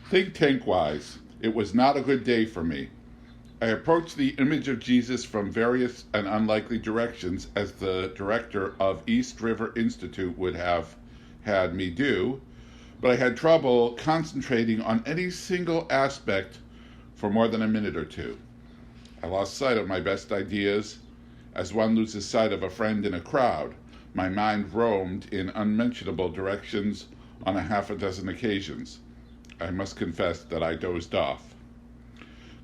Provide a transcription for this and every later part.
Think tank-wise, it was not a good day for me. I approached the image of Jesus from various and unlikely directions, as the director of East River Institute would have had me do, but I had trouble concentrating on any single aspect for more than a minute or two. I lost sight of my best ideas, as one loses sight of a friend in a crowd. My mind roamed in unmentionable directions on a half a dozen occasions. I must confess that I dozed off.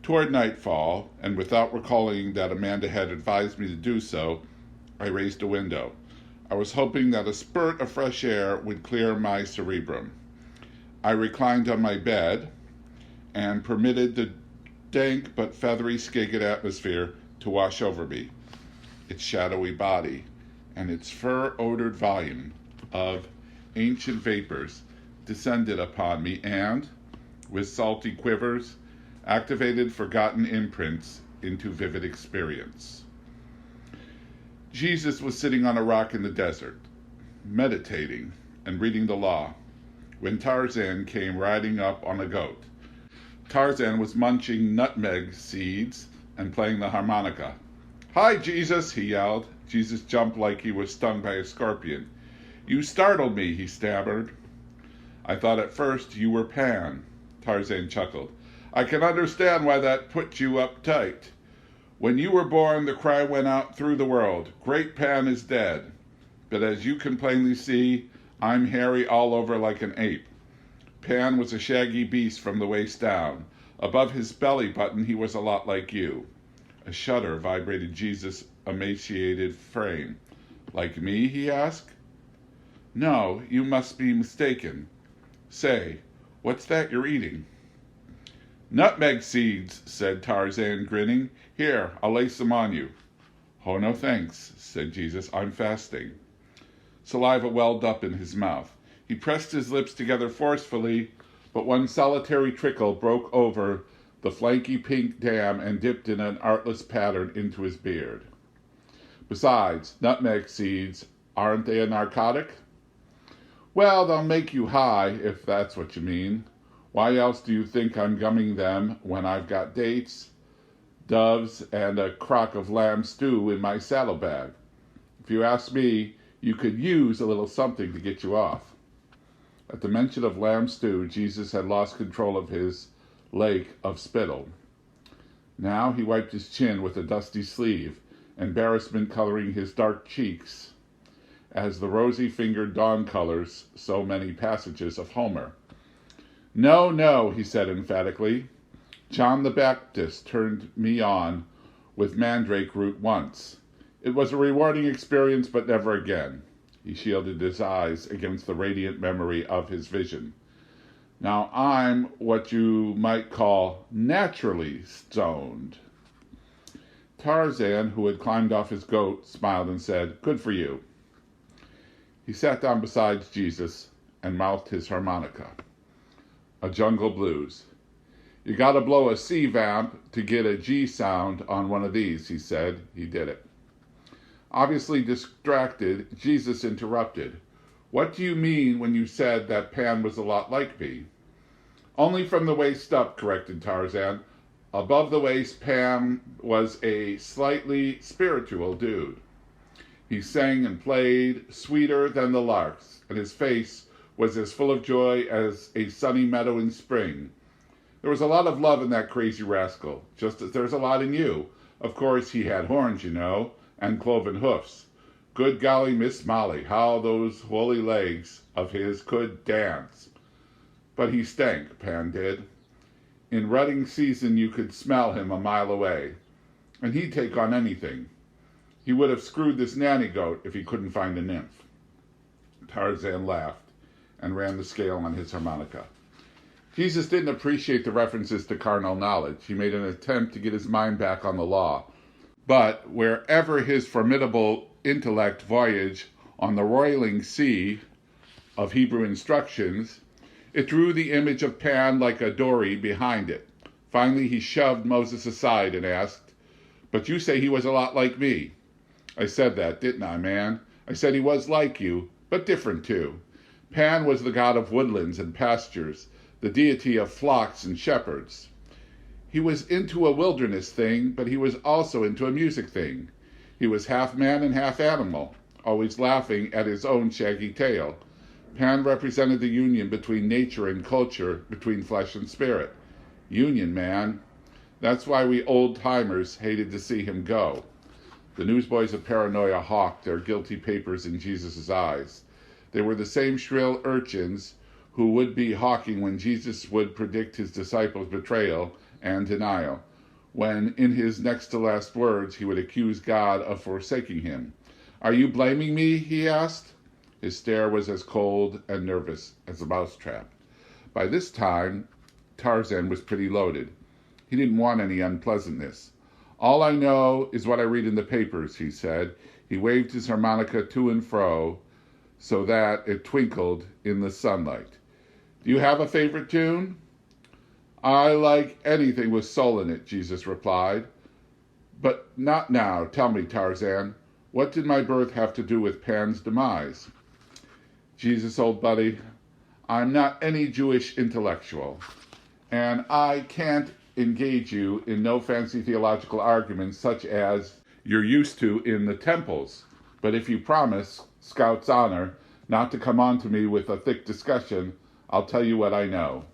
Toward nightfall, and without recalling that Amanda had advised me to do so, I raised a window. I was hoping that a spurt of fresh air would clear my cerebrum. I reclined on my bed and permitted the dank but feathery Skagit atmosphere to wash over me, its shadowy body, and its fur-odored volume of ancient vapors descended upon me and, with salty quivers, activated forgotten imprints into vivid experience. Jesus was sitting on a rock in the desert, meditating and reading the law, when Tarzan came riding up on a goat. Tarzan was munching nutmeg seeds and playing the harmonica. "Hi, Jesus," he yelled. Jesus jumped like he was stung by a scorpion. "You startled me," he stammered. "I thought at first you were Pan." Tarzan chuckled. "I can understand why that put you uptight. When you were born, the cry went out through the world, 'Great Pan is dead.' But as you can plainly see, I'm hairy all over like an ape. Pan was a shaggy beast from the waist down. Above his belly button, he was a lot like you." A shudder vibrated Jesus' emaciated frame. "Like me?" he asked. "No, you must be mistaken. Say, what's that you're eating?" "Nutmeg seeds," said Tarzan, grinning. "Here, I'll lace them on you." "Oh, no thanks," said Jesus. "I'm fasting." Saliva welled up in his mouth. He pressed his lips together forcefully, but one solitary trickle broke over the flaky pink dam and dipped in an artless pattern into his beard. "Besides, nutmeg seeds, aren't they a narcotic?" "Well, they'll make you high, if that's what you mean. Why else do you think I'm gumming them when I've got dates, doves, and a crock of lamb stew in my saddlebag? If you ask me, you could use a little something to get you off." At the mention of lamb stew, Jesus had lost control of his lake of spittle. Now he wiped his chin with a dusty sleeve, embarrassment coloring his dark cheeks, as the rosy-fingered dawn colors so many passages of Homer. "No, no," he said emphatically. "John the Baptist turned me on with mandrake root once. It was a rewarding experience, but never again." He shielded his eyes against the radiant memory of his vision. "Now I'm what you might call naturally stoned." Tarzan, who had climbed off his goat, smiled and said, "Good for you." He sat down beside Jesus and mouthed his harmonica. A jungle blues. "You gotta blow a C vamp to get a G sound on one of these," he said. He did it. Obviously distracted, Jesus interrupted. "What do you mean when you said that Pan was a lot like me?" "Only from the waist up," corrected Tarzan. "Above the waist, Pan was a slightly spiritual dude. He sang and played sweeter than the larks, and his face was as full of joy as a sunny meadow in spring. There was a lot of love in that crazy rascal, just as there's a lot in you. Of course, he had horns, you know, and cloven hoofs. Good golly, Miss Molly, how those woolly legs of his could dance. But he stank, Pan did. In rutting season you could smell him a mile away, and he'd take on anything. He would have screwed this nanny goat if he couldn't find a nymph." Tarzan laughed and ran the scale on his harmonica. Jesus didn't appreciate the references to carnal knowledge. He made an attempt to get his mind back on the law. But wherever his formidable intellect voyaged on the roiling sea of Hebrew instructions, it drew the image of Pan like a dory behind it. Finally, he shoved Moses aside and asked, "But you say he was a lot like me." "I said that, didn't I, man? I said he was like you, but different too. Pan was the god of woodlands and pastures, the deity of flocks and shepherds. He was into a wilderness thing, but he was also into a music thing. He was half man and half animal, always laughing at his own shaggy tail. Pan represented the union between nature and culture, between flesh and spirit. Union, man. That's why we old-timers hated to see him go. The newsboys of paranoia hawked their guilty papers in Jesus' eyes. They were the same shrill urchins who would be hawking when Jesus would predict his disciples' betrayal and denial, when in his next-to-last words he would accuse God of forsaking him. "Are you blaming me?" he asked. His stare was as cold and nervous as a mousetrap. By this time, Tarzan was pretty loaded. He didn't want any unpleasantness. "All I know is what I read in the papers," he said. He waved his harmonica to and fro so that it twinkled in the sunlight. "Do you have a favorite tune?" "I like anything with soul in it," Jesus replied. "But not now. Tell me, Tarzan, what did my birth have to do with Pan's demise?" "Jesus, old buddy, I'm not any Jewish intellectual, and I can't engage you in no fancy theological arguments such as you're used to in the temples. But if you promise, Scout's honor, not to come on to me with a thick discussion, I'll tell you what I know."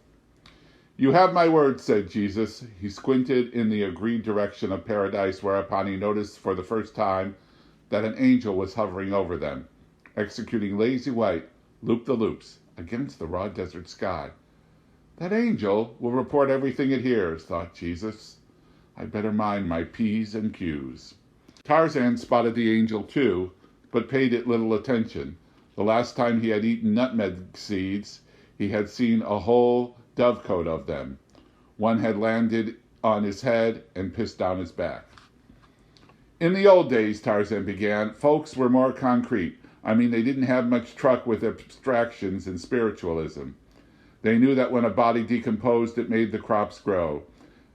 "You have my word," said Jesus. He squinted in the agreed direction of paradise, whereupon he noticed for the first time that an angel was hovering over them, executing lazy white loop-the-loops against the raw desert sky. "That angel will report everything it hears," thought Jesus. "I'd better mind my P's and Q's." Tarzan spotted the angel too, but paid it little attention. The last time he had eaten nutmeg seeds, he had seen a whole dovecote of them. One had landed on his head and pissed down his back. "In the old days," Tarzan began, "folks were more concrete. I mean, they didn't have much truck with abstractions and spiritualism. They knew that when a body decomposed, it made the crops grow.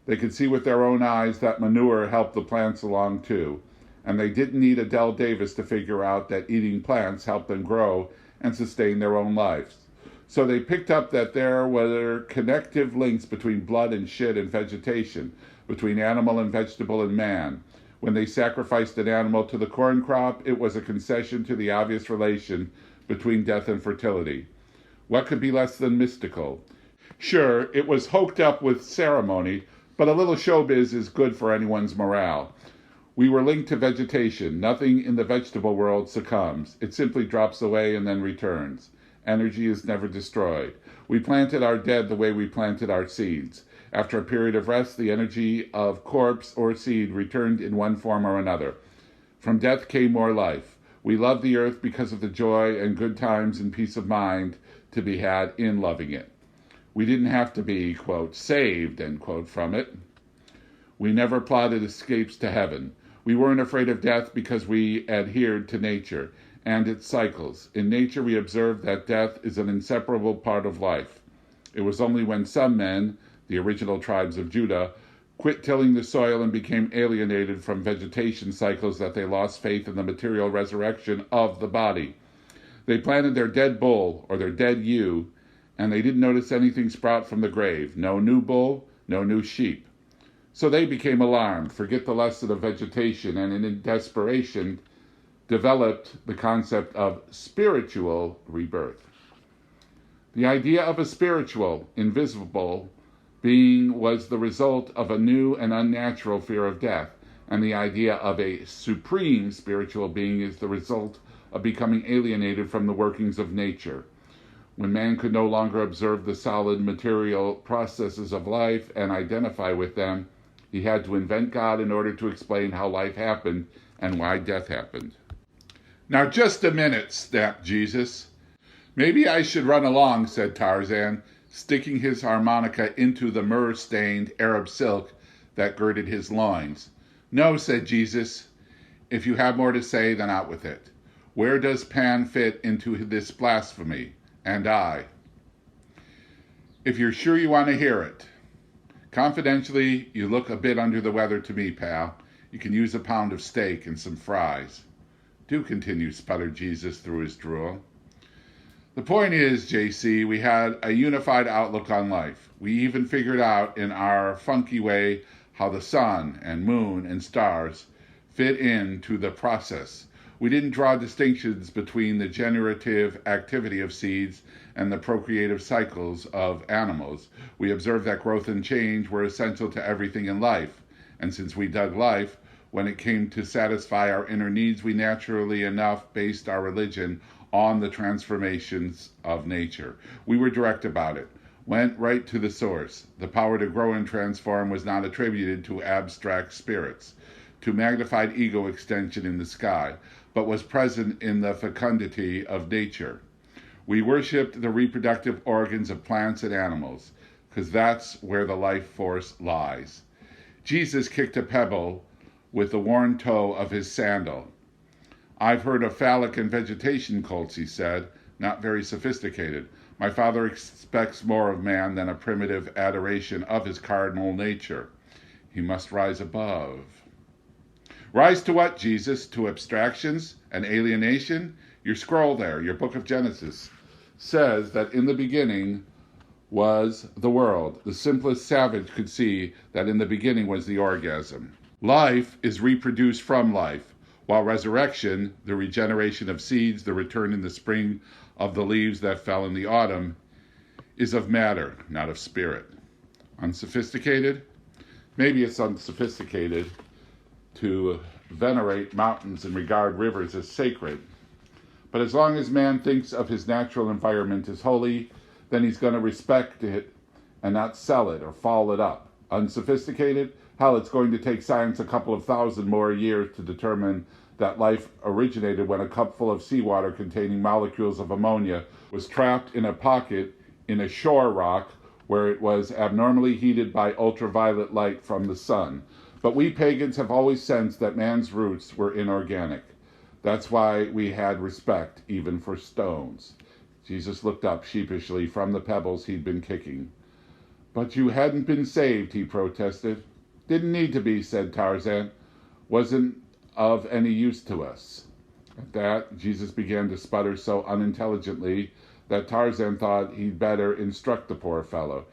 They could see with their own eyes that manure helped the plants along too. And they didn't need Adele Davis to figure out that eating plants helped them grow and sustain their own lives. So they picked up that there were connective links between blood and shit and vegetation, between animal and vegetable and man. When they sacrificed an animal to the corn crop, it was a concession to the obvious relation between death and fertility. What could be less than mystical? Sure, it was hoked up with ceremony, but a little showbiz is good for anyone's morale. We were linked to vegetation. Nothing in the vegetable world succumbs. It simply drops away and then returns. Energy is never destroyed. We planted our dead the way we planted our seeds. After a period of rest, the energy of corpse or seed returned in one form or another. From death came more life. We loved the earth because of the joy and good times and peace of mind to be had in loving it. We didn't have to be, quote, saved, end quote, from it. We never plotted escapes to heaven. We weren't afraid of death because we adhered to nature and its cycles. In nature, we observed that death is an inseparable part of life. It was only when some men, the original tribes of Judah, quit tilling the soil and became alienated from vegetation cycles that they lost faith in the material resurrection of the body. They planted their dead bull or their dead ewe, and they didn't notice anything sprout from the grave. No new bull, no new sheep. So they became alarmed, forget the lesson of vegetation, and in desperation developed the concept of spiritual rebirth. The idea of a spiritual, invisible being was the result of a new and unnatural fear of death, and the idea of a supreme spiritual being is the result of becoming alienated from the workings of nature. When man could no longer observe the solid material processes of life and identify with them, he had to invent God in order to explain how life happened and why death happened. "Now just a minute," snapped Jesus. "Maybe I should run along," said Tarzan, sticking his harmonica into the myrrh-stained Arab silk that girded his loins. "No," said Jesus. "If you have more to say, then out with it. Where does Pan fit into this blasphemy? And I?" "If you're sure you want to hear it. Confidentially, you look a bit under the weather to me, pal. You can use a pound of steak and some fries." "Do continue," sputtered Jesus through his drool. The point is, JC, we had a unified outlook on life. We even figured out in our funky way how the sun and moon and stars fit into the process. We didn't draw distinctions between the generative activity of seeds and the procreative cycles of animals. We observed that growth and change were essential to everything in life. And since we dug life, when it came to satisfy our inner needs, we naturally enough based our religion on the transformations of nature. We were direct about it, went right to the source. The power to grow and transform was not attributed to abstract spirits, to magnified ego extension in the sky, but was present in the fecundity of nature. We worshipped the reproductive organs of plants and animals, because that's where the life force lies. Jesus kicked a pebble with the worn toe of his sandal. I've heard of phallic and vegetation cults, he said, not very sophisticated. My father expects more of man than a primitive adoration of his cardinal nature. He must rise above. Rise to what, Jesus? To abstractions and alienation? Your scroll there, your book of Genesis, says that in the beginning was the world. The simplest savage could see that in the beginning was the orgasm. Life is reproduced from life, while resurrection, the regeneration of seeds, the return in the spring of the leaves that fell in the autumn, is of matter, not of spirit. Unsophisticated? Maybe it's unsophisticated to venerate mountains and regard rivers as sacred. But as long as man thinks of his natural environment as holy, then he's going to respect it and not sell it or foul it up. Unsophisticated? Hell, it's going to take science a couple of thousand more years to determine that life originated when a cup full of seawater containing molecules of ammonia was trapped in a pocket in a shore rock where it was abnormally heated by ultraviolet light from the sun. But we pagans have always sensed that man's roots were inorganic. That's why we had respect even for stones. Jesus looked up sheepishly from the pebbles he'd been kicking. But you hadn't been saved, he protested. Didn't need to be, said Tarzan. Wasn't of any use to us. At that, Jesus began to sputter so unintelligently that Tarzan thought he'd better instruct the poor fellow.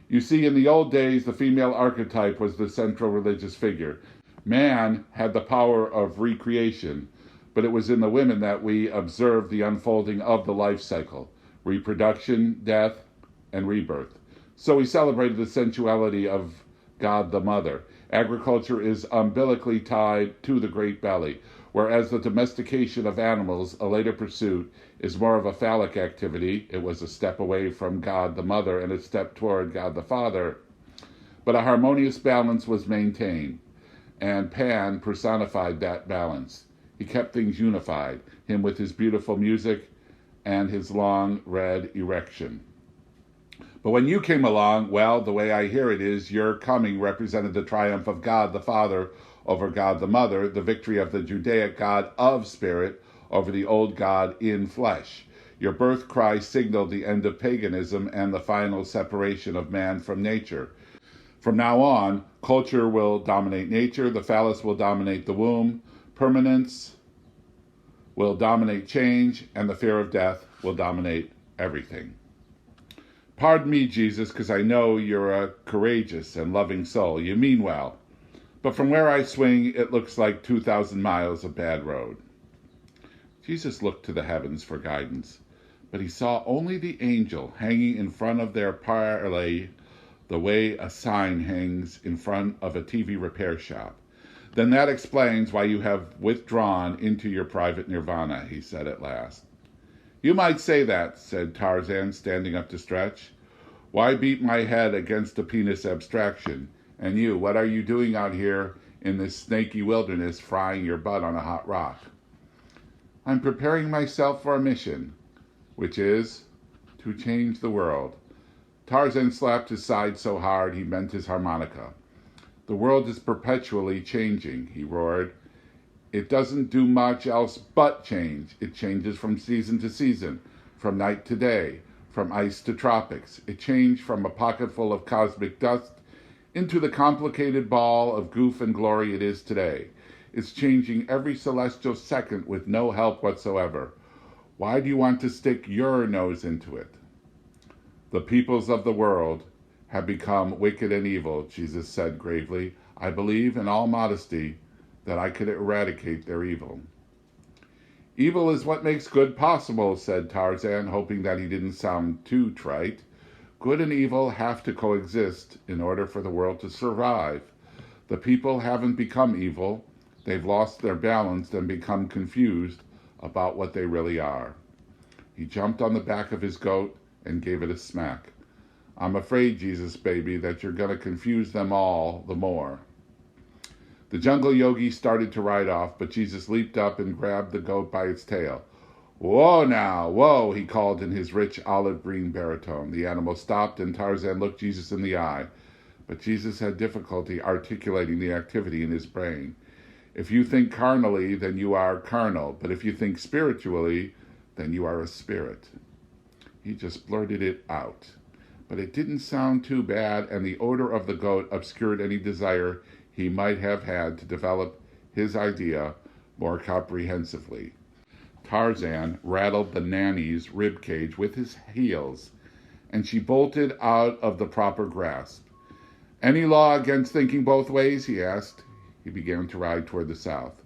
You see, in the old days, the female archetype was the central religious figure. Man had the power of recreation, but it was in the women that we observed the unfolding of the life cycle, reproduction, death, and rebirth. So we celebrated the sensuality of God the Mother. Agriculture is umbilically tied to the great belly, whereas the domestication of animals, a later pursuit, is more of a phallic activity. It was a step away from God the Mother and a step toward God the Father. But a harmonious balance was maintained, and Pan personified that balance. He kept things unified, him with his beautiful music and his long red erection. But when you came along, well, the way I hear it is your coming represented the triumph of God the Father over God the Mother, the victory of the Judaic God of spirit over the old God in flesh. Your birth cry signaled the end of paganism and the final separation of man from nature. From now on, culture will dominate nature, the phallus will dominate the womb, permanence will dominate change, and the fear of death will dominate everything. Pardon me, Jesus, because I know you're a courageous and loving soul. You mean well. But from where I swing, it looks like 2,000 miles of bad road. Jesus looked to the heavens for guidance, but he saw only the angel hanging in front of their parley the way a sign hangs in front of a TV repair shop. Then that explains why you have withdrawn into your private nirvana, he said at last. You might say that, said Tarzan, standing up to stretch. Why beat my head against a penis abstraction? And you, what are you doing out here in this snaky wilderness frying your butt on a hot rock? I'm preparing myself for a mission, which is to change the world. Tarzan slapped his side so hard he bent his harmonica. The world is perpetually changing, he roared. It doesn't do much else but change. It changes from season to season, from night to day, from ice to tropics. It changed from a pocketful of cosmic dust into the complicated ball of goof and glory it is today. It's changing every celestial second with no help whatsoever. Why do you want to stick your nose into it? The peoples of the world have become wicked and evil, Jesus said gravely. I believe in all modesty that I could eradicate their evil. Evil is what makes good possible, said Tarzan, hoping that he didn't sound too trite. Good and evil have to coexist in order for the world to survive. The people haven't become evil. They've lost their balance and become confused about what they really are. He jumped on the back of his goat and gave it a smack. I'm afraid, Jesus baby, that you're going to confuse them all the more. The jungle yogi started to ride off, but Jesus leaped up and grabbed the goat by its tail. Whoa now, whoa, he called in his rich olive green baritone. The animal stopped and Tarzan looked Jesus in the eye, but Jesus had difficulty articulating the activity in his brain. If you think carnally, then you are carnal, but if you think spiritually, then you are a spirit. He just blurted it out. But it didn't sound too bad, and the odor of the goat obscured any desire he might have had to develop his idea more comprehensively. Tarzan rattled the nanny's rib cage with his heels, and she bolted out of the proper grasp. Any law against thinking both ways? He asked. He began to ride toward the south.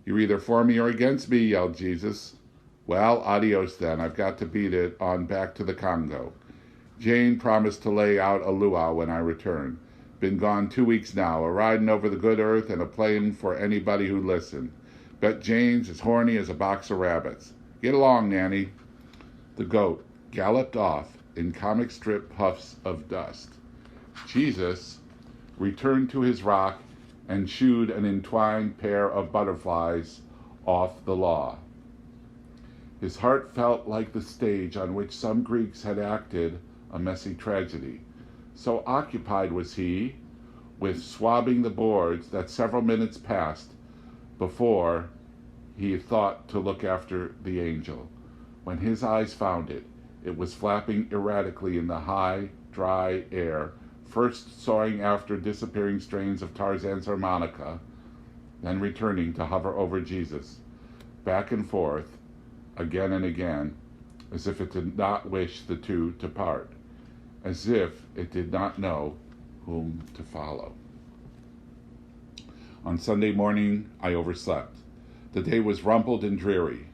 You're either for me or against me, yelled Jesus. Well, adios then. I've got to beat it on back to the Congo. Jane promised to lay out a luau when I return. Been gone 2 weeks now, a riding over the good earth and a playing for anybody who'd listen. Bet Jane's as horny as a box of rabbits. Get along, Nanny. The goat galloped off in comic strip puffs of dust. Jesus returned to his rock and shooed an entwined pair of butterflies off the law. His heart felt like the stage on which some Greeks had acted a messy tragedy. So occupied was he with swabbing the boards that several minutes passed before he thought to look after the angel. When his eyes found it, it was flapping erratically in the high, dry air, first soaring after disappearing strains of Tarzan's harmonica, then returning to hover over Jesus, back and forth, again and again, as if it did not wish the two to part, as if it did not know whom to follow. On Sunday morning, I overslept. The day was rumpled and dreary.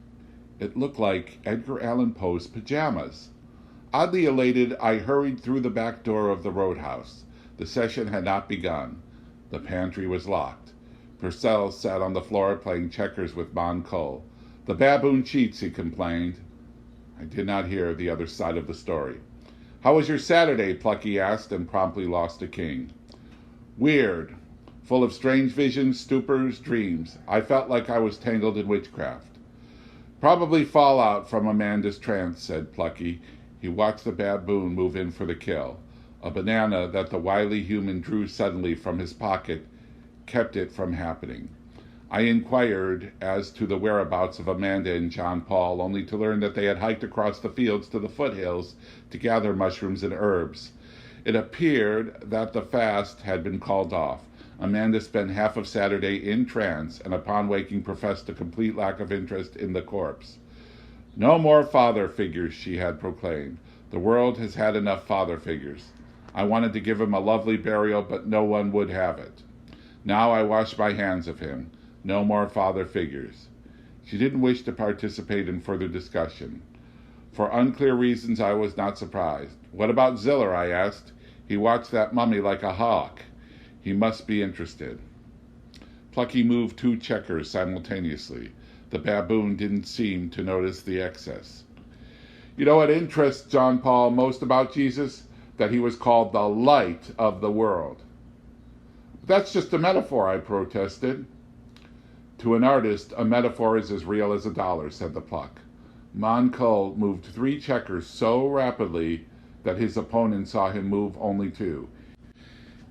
It looked like Edgar Allan Poe's pajamas. Oddly elated, I hurried through the back door of the roadhouse. The session had not begun. The pantry was locked. Purcell sat on the floor playing checkers with Mon Cole. The baboon cheats, he complained. I did not hear the other side of the story. How was your Saturday? Plucky asked and promptly lost a king. Weird. Full of strange visions, stupors, dreams. I felt like I was tangled in witchcraft. Probably fallout from Amanda's trance, said Plucky. He watched the baboon move in for the kill. A banana that the wily human drew suddenly from his pocket kept it from happening. I inquired as to the whereabouts of Amanda and John Paul, only to learn that they had hiked across the fields to the foothills to gather mushrooms and herbs. It appeared that the fast had been called off. Amanda spent half of Saturday in trance, and upon waking professed a complete lack of interest in the corpse. No more father figures, she had proclaimed. The world has had enough father figures. I wanted to give him a lovely burial, but no one would have it. Now I wash my hands of him. No more father figures. She didn't wish to participate in further discussion. For unclear reasons, I was not surprised. What about Ziller? I asked. He watched that mummy like a hawk. He must be interested. Plucky moved 2 checkers simultaneously. The baboon didn't seem to notice the excess. You know what interests John Paul most about Jesus? That he was called the light of the world. That's just a metaphor, I protested. To an artist, a metaphor is as real as a dollar, said the Pluck. Mon Cole moved 3 checkers so rapidly that his opponent saw him move only 2.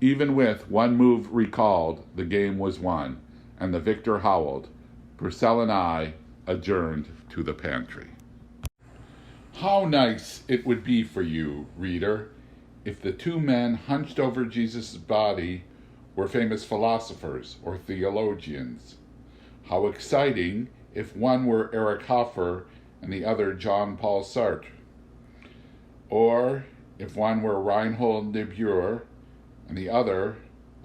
Even with 1 move recalled, the game was won, and the victor howled. Purcell and I adjourned to the pantry. How nice it would be for you, reader, if the 2 men hunched over Jesus' body were famous philosophers or theologians. How exciting if one were Eric Hoffer and the other Jean-Paul Sartre. Or if one were Reinhold Niebuhr and the other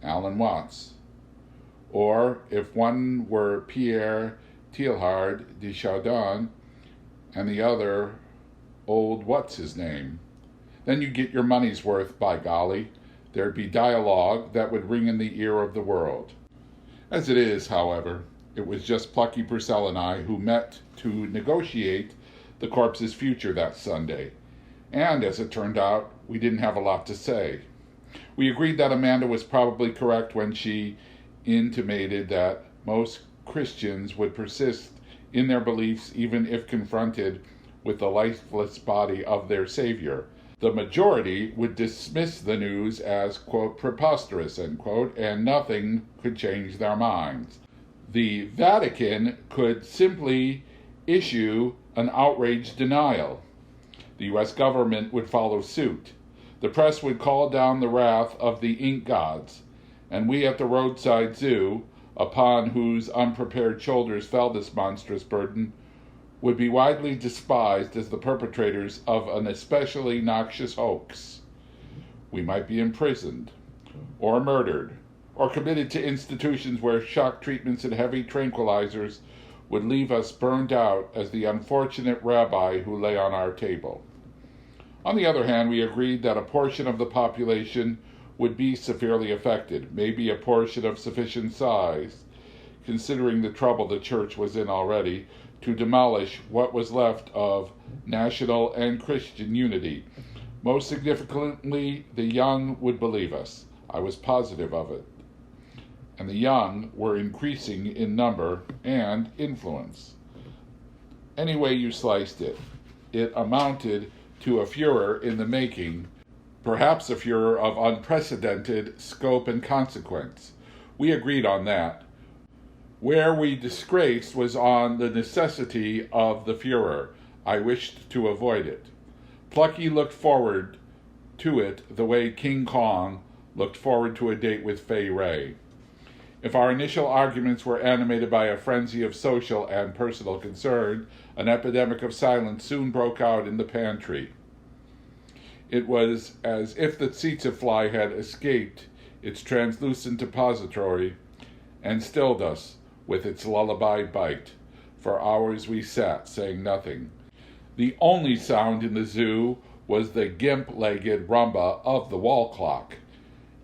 Alan Watts. Or if one were Pierre Teilhard de Chardin and the other old what's-his-name. Then you get your money's worth, by golly. There'd be dialogue that would ring in the ear of the world. As it is, however, it was just Plucky Purcell and I who met to negotiate the corpse's future that Sunday. And as it turned out, we didn't have a lot to say. We agreed that Amanda was probably correct when she intimated that most Christians would persist in their beliefs even if confronted with the lifeless body of their Savior. The majority would dismiss the news as, quote, preposterous, end quote, and nothing could change their minds. The Vatican could simply issue an outraged denial. The U.S. government would follow suit. The press would call down the wrath of the ink gods, and we at the Roadside Zoo, upon whose unprepared shoulders fell this monstrous burden, would be widely despised as the perpetrators of an especially noxious hoax. We might be imprisoned, or murdered, or committed to institutions where shock treatments and heavy tranquilizers would leave us burned out as the unfortunate rabbi who lay on our table. On the other hand, we agreed that a portion of the population would be severely affected, maybe a portion of sufficient size, considering the trouble the church was in already, to demolish what was left of national and Christian unity. Most significantly, the young would believe us. I was positive of it. And the young were increasing in number and influence. Any way you sliced it, it amounted to a furor in the making, perhaps a furor of unprecedented scope and consequence. We agreed on that. Where we disgraced was on the necessity of the furor. I wished to avoid it. Plucky looked forward to it the way King Kong looked forward to a date with Fay Ray. If our initial arguments were animated by a frenzy of social and personal concern, an epidemic of silence soon broke out in the pantry. It was as if the tsetse fly had escaped its translucent depository and stilled us with its lullaby bite. For hours we sat, saying nothing. The only sound in the zoo was the gimp-legged rumba of the wall clock,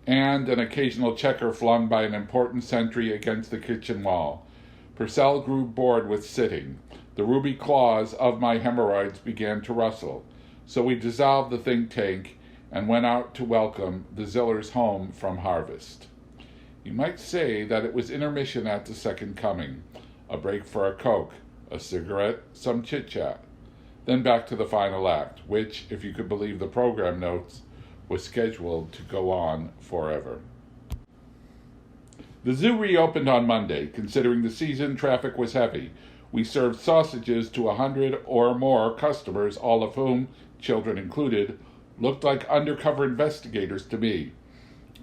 and an occasional checker flung by an important sentry against the kitchen wall. Purcell grew bored with sitting. The ruby claws of my hemorrhoids began to rustle, so we dissolved the think tank and went out to welcome the Zillers home from harvest. You might say that it was intermission at the second coming, a break for a Coke, a cigarette, some chit-chat, then back to the final act, which, if you could believe the program notes, was scheduled to go on forever. The zoo reopened on Monday. Considering the season, traffic was heavy. We served sausages to 100 or more customers, all of whom, children included, looked like undercover investigators to me.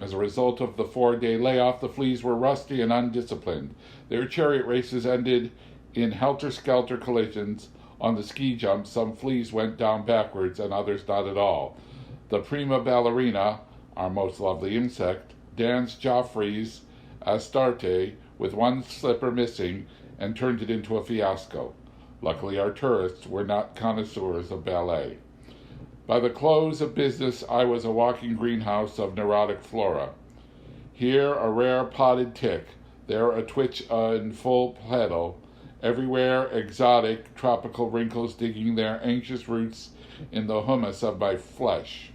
As a result of the 4-day layoff, the fleas were rusty and undisciplined. Their chariot races ended in helter-skelter collisions. On the ski jumps, some fleas went down backwards and others not at all. The prima ballerina, our most lovely insect, danced Joffrey's Astarte with one slipper missing and turned it into a fiasco. Luckily, our tourists were not connoisseurs of ballet. By the close of business, I was a walking greenhouse of neurotic flora. Here a rare potted tick, there a twitch in full petal, everywhere exotic tropical wrinkles digging their anxious roots in the humus of my flesh.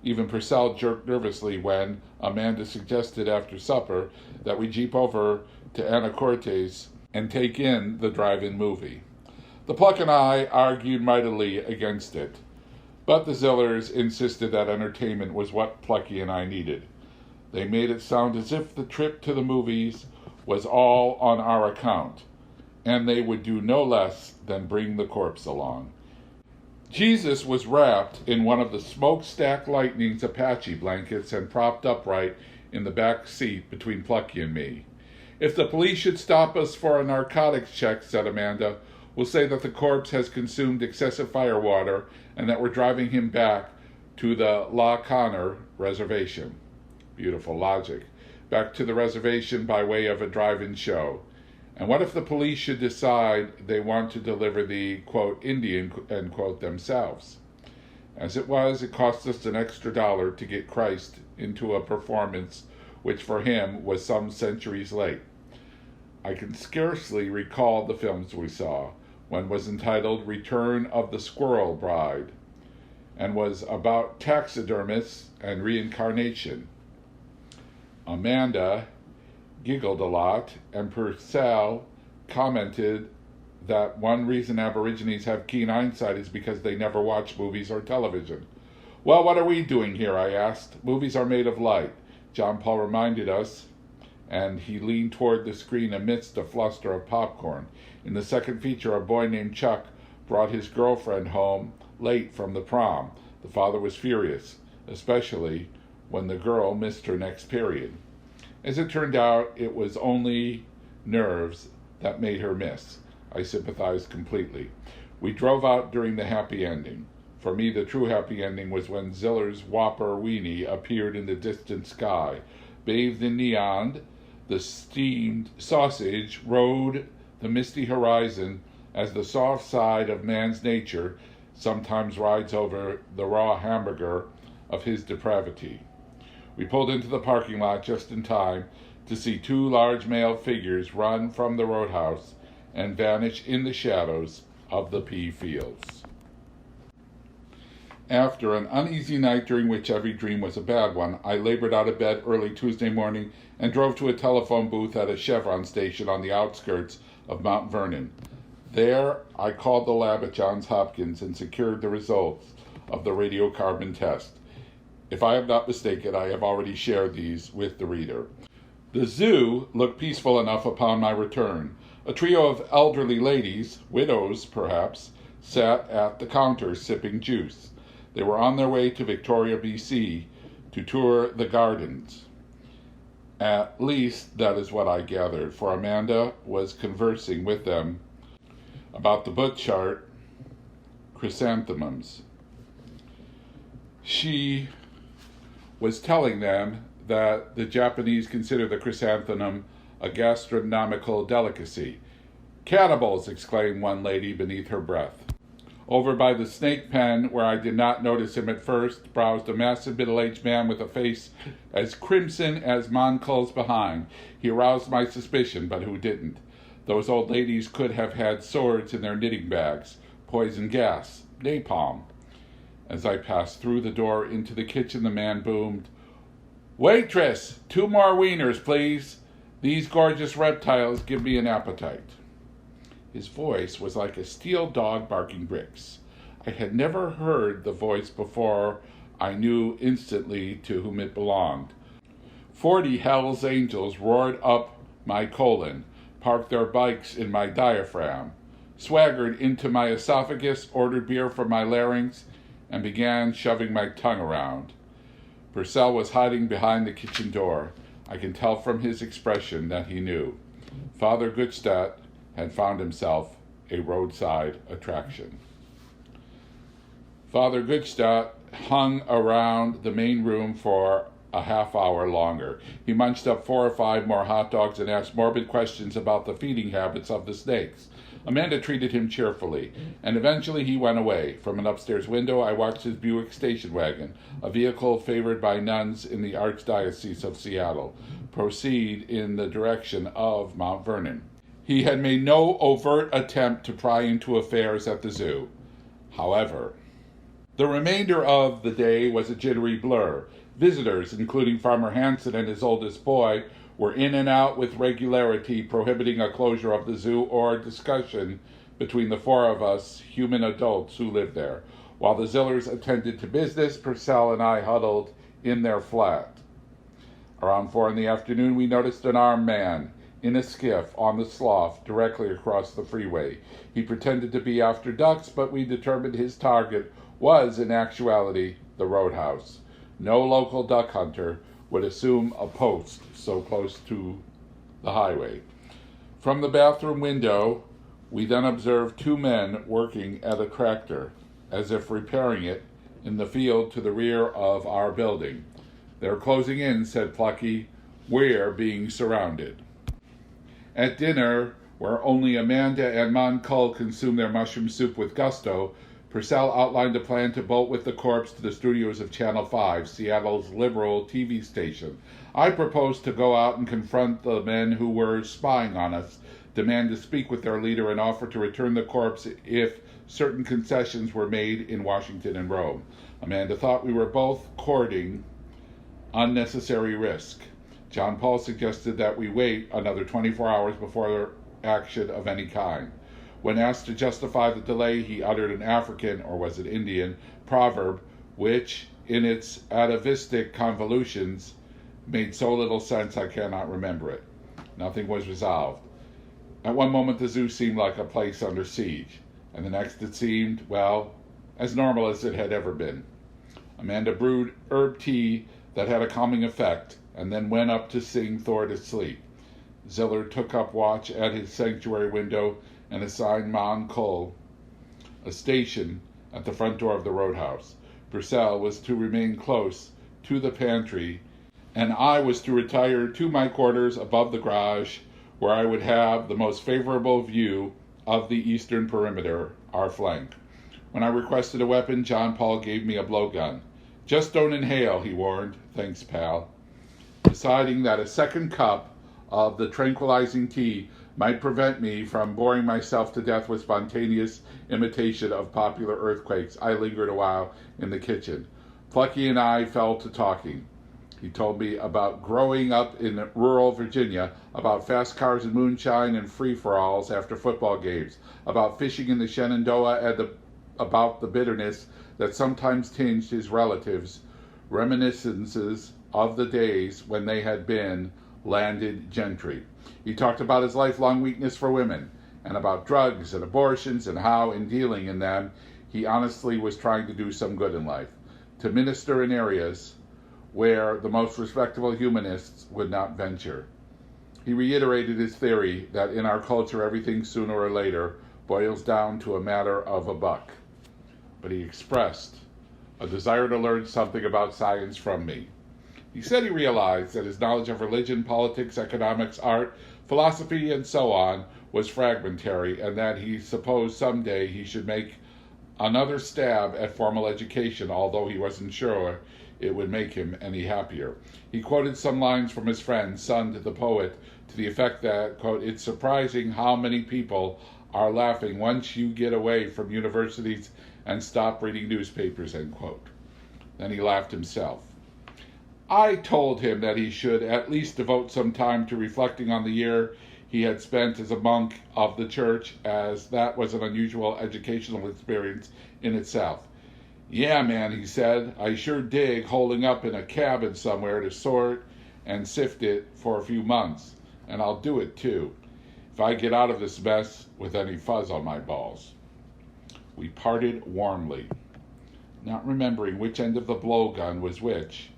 Even Purcell jerked nervously when Amanda suggested after supper that we jeep over to Anacortes and take in the drive-in movie. The Pluck and I argued mightily against it, but the Zillers insisted that entertainment was what Plucky and I needed. They made it sound as if the trip to the movies was all on our account, and they would do no less than bring the corpse along. Jesus was wrapped in one of the Smokestack Lightning's Apache blankets and propped upright in the back seat between Plucky and me. If the police should stop us for a narcotics check, said Amanda, We'll say that the corpse has consumed excessive firewater and that we're driving him back to the La Conner reservation. Beautiful logic. Back to the reservation by way of a drive-in show. And what if the police should decide they want to deliver the, quote, Indian, end quote, themselves? As it was, it cost us an extra $1 to get Christ into a performance which for him was some centuries late. I can scarcely recall the films we saw. One was entitled Return of the Squirrel Bride and was about taxidermists and reincarnation. Amanda giggled a lot, and Purcell commented that one reason Aborigines have keen eyesight is because they never watch movies or television. Well, what are we doing here, I asked. Movies are made of light, John Paul reminded us, and he leaned toward the screen amidst a fluster of popcorn. In the second feature, a boy named Chuck brought his girlfriend home late from the prom. The father was furious, especially when the girl missed her next period. As it turned out, it was only nerves that made her miss. I sympathized completely. We drove out during the happy ending. For me, the true happy ending was when Ziller's Whopper weenie appeared in the distant sky. Bathed in neon, the steamed sausage rode the misty horizon as the soft side of man's nature sometimes rides over the raw hamburger of his depravity. We pulled into the parking lot just in time to see two large male figures run from the roadhouse and vanish in the shadows of the pea fields. After an uneasy night during which every dream was a bad one, I labored out of bed early Tuesday morning and drove to a telephone booth at a Chevron station on the outskirts of Mount Vernon. There, I called the lab at Johns Hopkins and secured the results of the radiocarbon test. If I am not mistaken, I have already shared these with the reader. The zoo looked peaceful enough upon my return. A trio of elderly ladies, widows perhaps, sat at the counter sipping juice. They were on their way to Victoria, BC, to tour the gardens. At least that is what I gathered, for Amanda was conversing with them about the Butchart chrysanthemums. She was telling them that the Japanese consider the chrysanthemum a gastronomical delicacy. "Cannibals!" exclaimed one lady beneath her breath. Over by the snake pen, where I did not notice him at first, browsed a massive middle-aged man with a face as crimson as Moncal's behind. He aroused my suspicion, but who didn't? Those old ladies could have had swords in their knitting bags, poison gas, napalm. As I passed through the door into the kitchen, the man boomed, "Waitress, 2 more wieners, please. These gorgeous reptiles give me an appetite." His voice was like a steel dog barking bricks. I had never heard the voice before. I knew instantly to whom it belonged. 40 Hell's Angels roared up my colon, parked their bikes in my diaphragm, swaggered into my esophagus, ordered beer from my larynx, and began shoving my tongue around. Purcell was hiding behind the kitchen door. I can tell from his expression that he knew. Father Gutstadt had found himself a roadside attraction. Father Gutstadt hung around the main room for a half hour longer. He munched up 4 or 5 more hot dogs and asked morbid questions about the feeding habits of the snakes. Amanda treated him cheerfully, and eventually he went away. From an upstairs window, I watched his Buick station wagon, a vehicle favored by nuns in the Archdiocese of Seattle, proceed in the direction of Mount Vernon. He had made no overt attempt to pry into affairs at the zoo. However, the remainder of the day was a jittery blur. Visitors, including Farmer Hanson and his oldest boy, were in and out with regularity, prohibiting a closure of the zoo or discussion between the 4 of us human adults who lived there. While the Zillers attended to business, Purcell and I huddled in their flat. Around 4 in the afternoon, we noticed an armed man in a skiff on the slough directly across the freeway. He pretended to be after ducks, but we determined his target was, in actuality, the roadhouse. No local duck hunter would assume a post so close to the highway. From the bathroom window, We then observed two men working at a tractor, as if repairing it, in the field to the rear of our building. "They're closing in," said Plucky. "We're being surrounded." At dinner, where only Amanda and Moncul consumed their mushroom soup with gusto, Purcell outlined a plan to bolt with the corpse to the studios of Channel 5, Seattle's liberal TV station. I proposed to go out and confront the men who were spying on us, demand to speak with their leader, and offer to return the corpse if certain concessions were made in Washington and Rome. Amanda thought we were both courting unnecessary risk. John Paul suggested that we wait another 24 hours before action of any kind. When asked to justify the delay, he uttered an African, or was it Indian, proverb, which, in its atavistic convolutions, made so little sense I cannot remember it. Nothing was resolved. At one moment the zoo seemed like a place under siege, and the next it seemed, well, as normal as it had ever been. Amanda brewed herb tea that had a calming effect, and then went up to sing Thor to sleep. Ziller took up watch at his sanctuary window and assigned Moncul a station at the front door of the roadhouse. Purcell was to remain close to the pantry, and I was to retire to my quarters above the garage, where I would have the most favorable view of the eastern perimeter, our flank. When I requested a weapon, John Paul gave me a blowgun. "Just don't inhale," he warned. "Thanks, pal." Deciding that a second cup of the tranquilizing tea might prevent me from boring myself to death with spontaneous imitation of popular earthquakes, I lingered a while in the kitchen. Plucky and I fell to talking. He told me about growing up in rural Virginia, about fast cars and moonshine and free-for-alls after football games, about fishing in the Shenandoah, and about the bitterness that sometimes tinged his relatives, reminiscences of the days when they had been landed gentry. He talked about his lifelong weakness for women, and about drugs and abortions, and how, in dealing in them, he honestly was trying to do some good in life, to minister in areas where the most respectable humanists would not venture. He reiterated his theory that in our culture everything sooner or later boils down to a matter of a buck. But he expressed a desire to learn something about science from me. He said he realized that his knowledge of religion, politics, economics, art, philosophy, and so on was fragmentary, and that he supposed someday he should make another stab at formal education, although he wasn't sure it would make him any happier. He quoted some lines from his friend, Sund the poet, to the effect that, quote, "It's surprising how many people are laughing once you get away from universities and stop reading newspapers," end quote. Then he laughed himself. I told him that he should at least devote some time to reflecting on the year he had spent as a monk of the church, as that was an unusual educational experience in itself. "Yeah, man," he said, "I sure dig holding up in a cabin somewhere to sort and sift it for a few months, and I'll do it too, if I get out of this mess with any fuzz on my balls." We parted warmly, not remembering which end of the blowgun was which,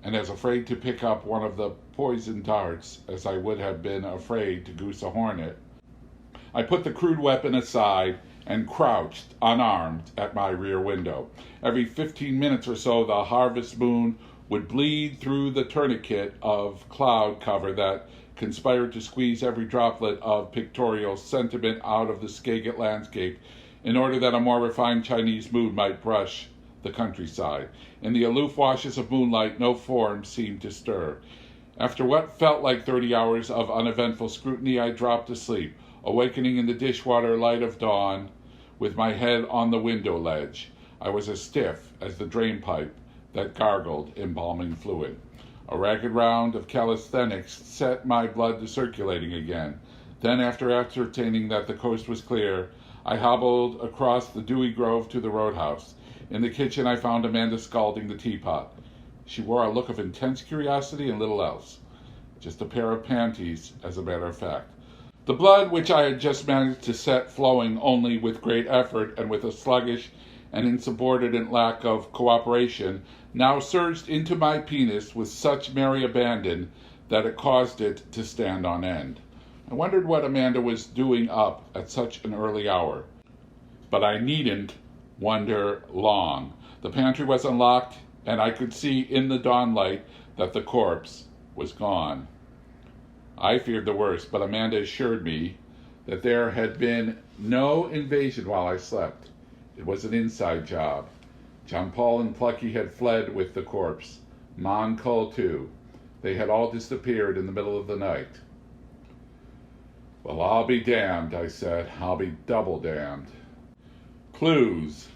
and as afraid to pick up one of the poisoned darts as I would have been afraid to goose a hornet. I put the crude weapon aside and crouched, unarmed, at my rear window. Every 15 minutes or so the harvest moon would bleed through the tourniquet of cloud cover that conspired to squeeze every droplet of pictorial sentiment out of the Skagit landscape in order that a more refined Chinese mood might brush the countryside. In the aloof washes of moonlight, no form seemed to stir. After what felt like 30 hours of uneventful scrutiny, I dropped asleep, awakening in the dishwater light of dawn with my head on the window ledge. I was as stiff as the drain pipe that gargled embalming fluid. A ragged round of calisthenics set my blood to circulating again. Then, after ascertaining that the coast was clear, I hobbled across the dewy grove to the roadhouse. In the kitchen I found Amanda scalding the teapot. She wore a look of intense curiosity and little else. Just a pair of panties, as a matter of fact. The blood, which I had just managed to set flowing only with great effort and with a sluggish and insubordinate lack of cooperation, now surged into my penis with such merry abandon that it caused it to stand on end. I wondered what Amanda was doing up at such an early hour. But I needn't wonder long. The pantry was unlocked, and I could see in the dawnlight that the corpse was gone. I feared the worst, but Amanda assured me that there had been no invasion while I slept. It was an inside job. John Paul and Plucky had fled with the corpse. Ma and Cole, too. They had all disappeared in the middle of the night. Well, I'll be damned, I said. I'll be double damned. Clues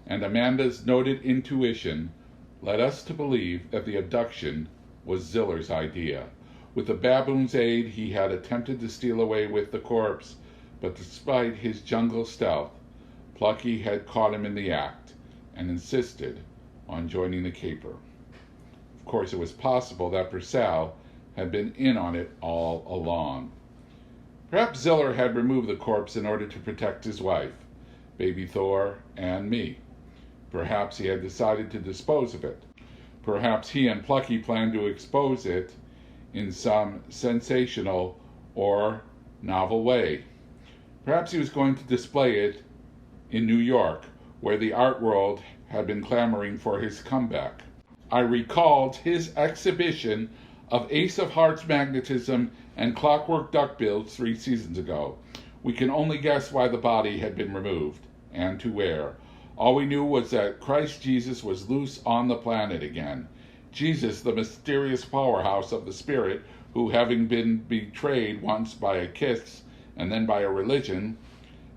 and Amanda's noted intuition led us to believe that the abduction was Ziller's idea. With the baboon's aid, he had attempted to steal away with the corpse, but despite his jungle stealth, Plucky had caught him in the act and insisted on joining the caper. Of course, it was possible that Purcell had been in on it all along. Perhaps Ziller had removed the corpse in order to protect his wife, baby Thor, and me. Perhaps he had decided to dispose of it. Perhaps he and Plucky planned to expose it in some sensational or novel way. Perhaps he was going to display it in New York, where the art world had been clamoring for his comeback. I recalled his exhibition of Ace of Hearts magnetism and Clockwork duckbills 3 seasons ago. We can only guess why the body had been removed, and to where. All we knew was that Christ Jesus was loose on the planet again. Jesus, the mysterious powerhouse of the spirit, who, having been betrayed once by a kiss and then by a religion,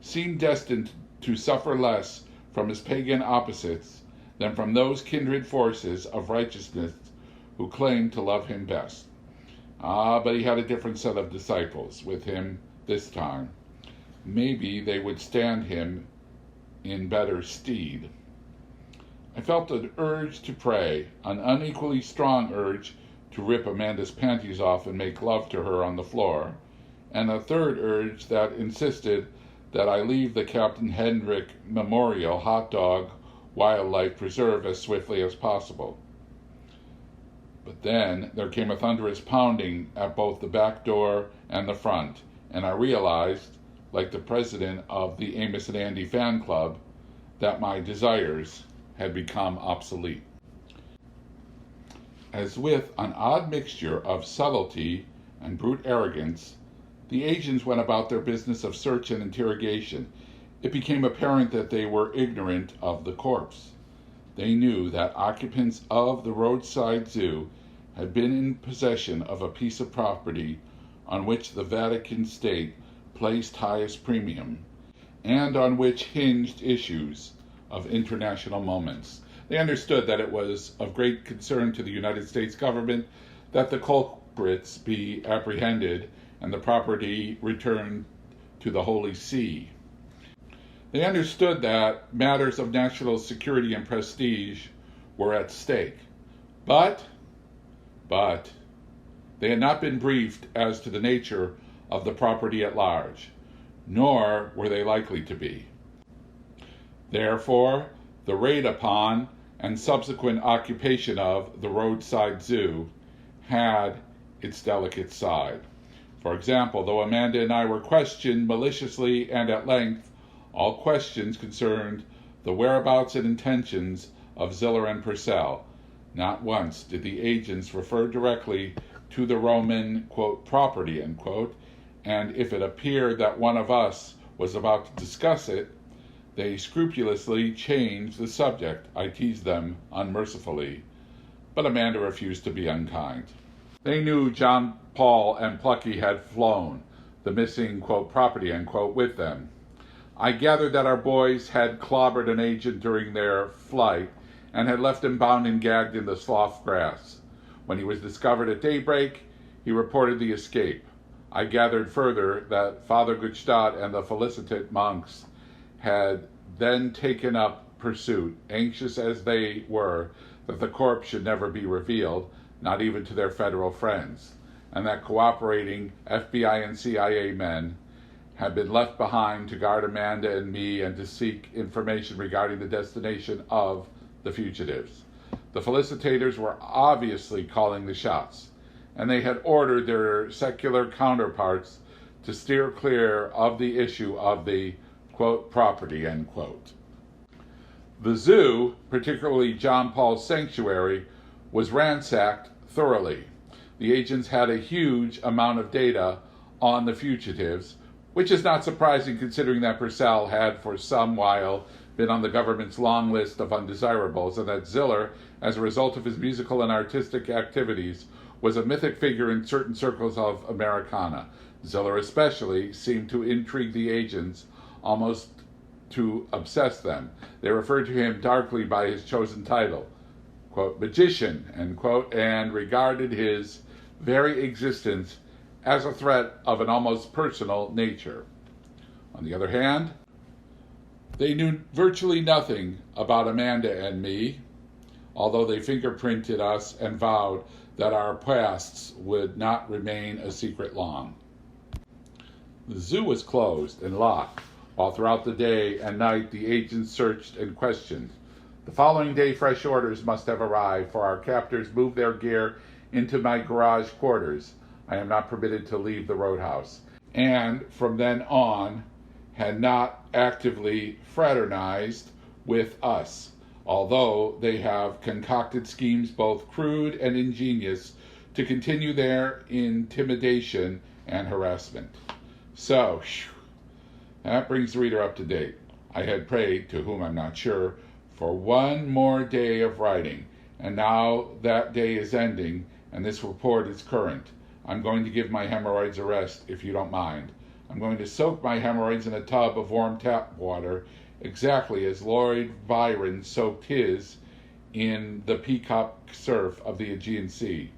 seemed destined to suffer less from his pagan opposites than from those kindred forces of righteousness who claimed to love him best. But he had a different set of disciples with him this time. Maybe they would stand him in better stead. I felt an urge to pray, an unequally strong urge to rip Amanda's panties off and make love to her on the floor, and a third urge that insisted that I leave the Captain Hendrick Memorial Hot Dog Wildlife Preserve as swiftly as possible. But then there came a thunderous pounding at both the back door and the front, and I realized, like the president of the Amos and Andy fan club, that my desires had become obsolete. As with an odd mixture of subtlety and brute arrogance, the agents went about their business of search and interrogation. It became apparent that they were ignorant of the corpse. They knew that occupants of the roadside zoo had been in possession of a piece of property on which the Vatican State placed highest premium, and on which hinged issues of international moments. They understood that it was of great concern to the United States government that the culprits be apprehended and the property returned to the Holy See. They understood that matters of national security and prestige were at stake. But they had not been briefed as to the nature of the property at large, nor were they likely to be. Therefore, the raid upon and subsequent occupation of the roadside zoo had its delicate side. For example, though Amanda and I were questioned maliciously and at length, all questions concerned the whereabouts and intentions of Ziller and Purcell. Not once did the agents refer directly to the Roman, quote, property, end quote, and if it appeared that one of us was about to discuss it, they scrupulously changed the subject. I teased them unmercifully, but Amanda refused to be unkind. They knew John Paul and Plucky had flown the missing, quote, property, end quote, with them. I gathered that our boys had clobbered an agent during their flight and had left him bound and gagged in the slough grass. When he was discovered at daybreak, he reported the escape. I gathered further that Father Gutstadt and the Felicitate monks had then taken up pursuit, anxious as they were that the corpse should never be revealed, not even to their federal friends, and that cooperating FBI and CIA men had been left behind to guard Amanda and me and to seek information regarding the destination of the fugitives. The felicitators were obviously calling the shots, and they had ordered their secular counterparts to steer clear of the issue of the, quote, property, end quote. The zoo, particularly John Paul's sanctuary, was ransacked thoroughly. The agents had a huge amount of data on the fugitives, which is not surprising considering that Purcell had for some while been on the government's long list of undesirables, and that Ziller, as a result of his musical and artistic activities, was a mythic figure in certain circles of Americana. Ziller especially seemed to intrigue the agents, almost to obsess them. They referred to him darkly by his chosen title, quote, magician, end quote, and regarded his very existence as a threat of an almost personal nature. On the other hand, they knew virtually nothing about Amanda and me, although they fingerprinted us and vowed that our pasts would not remain a secret long. The zoo was closed and locked, while throughout the day and night the agents searched and questioned. The following day fresh orders must have arrived, for our captors moved their gear into my garage quarters. I am not permitted to leave the roadhouse, and from then on had not actively fraternized with us, although they have concocted schemes both crude and ingenious to continue their intimidation and harassment. So, that brings the reader up to date. I had prayed, to whom I'm not sure, for one more day of writing, and now that day is ending and this report is current. I'm going to give my hemorrhoids a rest, if you don't mind. I'm going to soak my hemorrhoids in a tub of warm tap water, exactly as Lord Byron soaked his in the peacock surf of the Aegean Sea.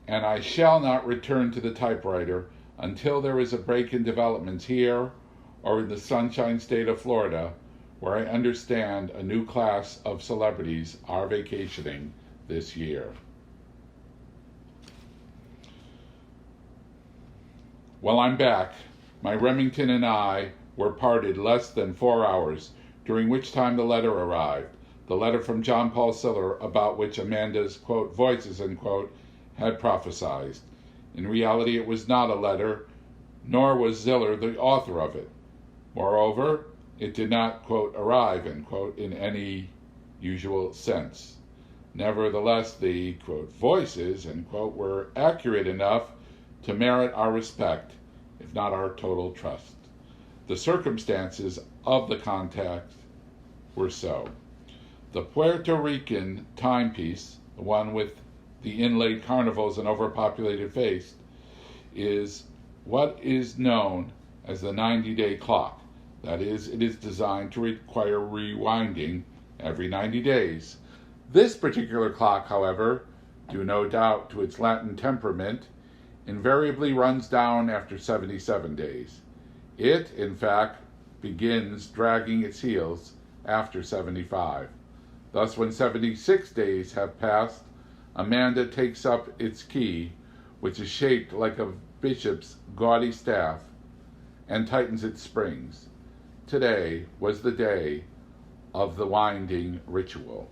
And I shall not return to the typewriter until there is a break in developments here or in the Sunshine State of Florida, where I understand a new class of celebrities are vacationing this year. Well, I'm back. My Remington and I were parted less than 4 hours, during which time the letter arrived. The letter from John Paul Ziller, about which Amanda's, quote, voices, end quote, had prophesied. In reality, it was not a letter, nor was Ziller the author of it. Moreover, it did not, quote, arrive, end quote, in any usual sense. Nevertheless, the, quote, voices, end quote, were accurate enough to merit our respect, if not our total trust. The circumstances of the contact were so. The Puerto Rican timepiece, the one with the inlaid carnivals and overpopulated face, is what is known as the 90-day clock. That is, it is designed to require rewinding every 90 days. This particular clock, however, due no doubt to its Latin temperament, invariably runs down after 77 days. It, in fact, begins dragging its heels after 75. Thus, when 76 days have passed, Amanda takes up its key, which is shaped like a bishop's gaudy staff, and tightens its springs. Today was the day of the winding ritual.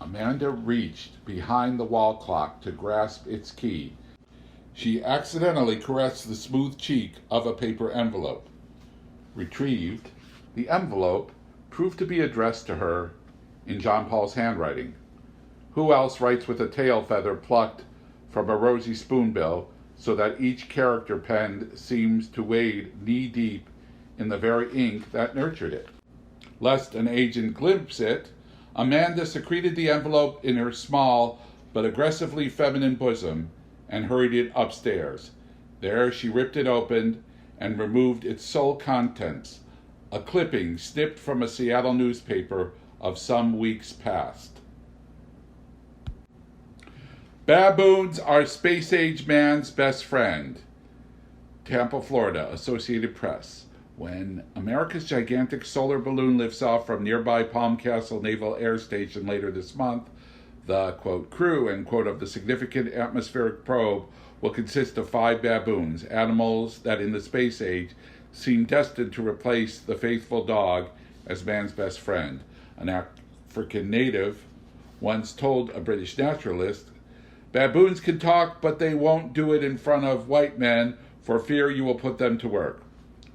Amanda reached behind the wall clock to grasp its key. She accidentally caressed the smooth cheek of a paper envelope. Retrieved, the envelope proved to be addressed to her in John Paul's handwriting. Who else writes with a tail feather plucked from a rosy spoonbill, so that each character penned seems to wade knee-deep in the very ink that nurtured it? Lest an agent glimpse it, Amanda secreted the envelope in her small but aggressively feminine bosom and hurried it upstairs. There she ripped it open and removed its sole contents, a clipping snipped from a Seattle newspaper of some weeks past. Baboons are space-age man's best friend. Tampa, Florida, Associated Press. When America's gigantic solar balloon lifts off from nearby Palm Castle Naval Air Station later this month, the, quote, crew, end quote, of the significant atmospheric probe will consist of 5 baboons, animals that in the space age seem destined to replace the faithful dog as man's best friend. An African native once told a British naturalist, "Baboons can talk, but they won't do it in front of white men, For fear you will put them to work.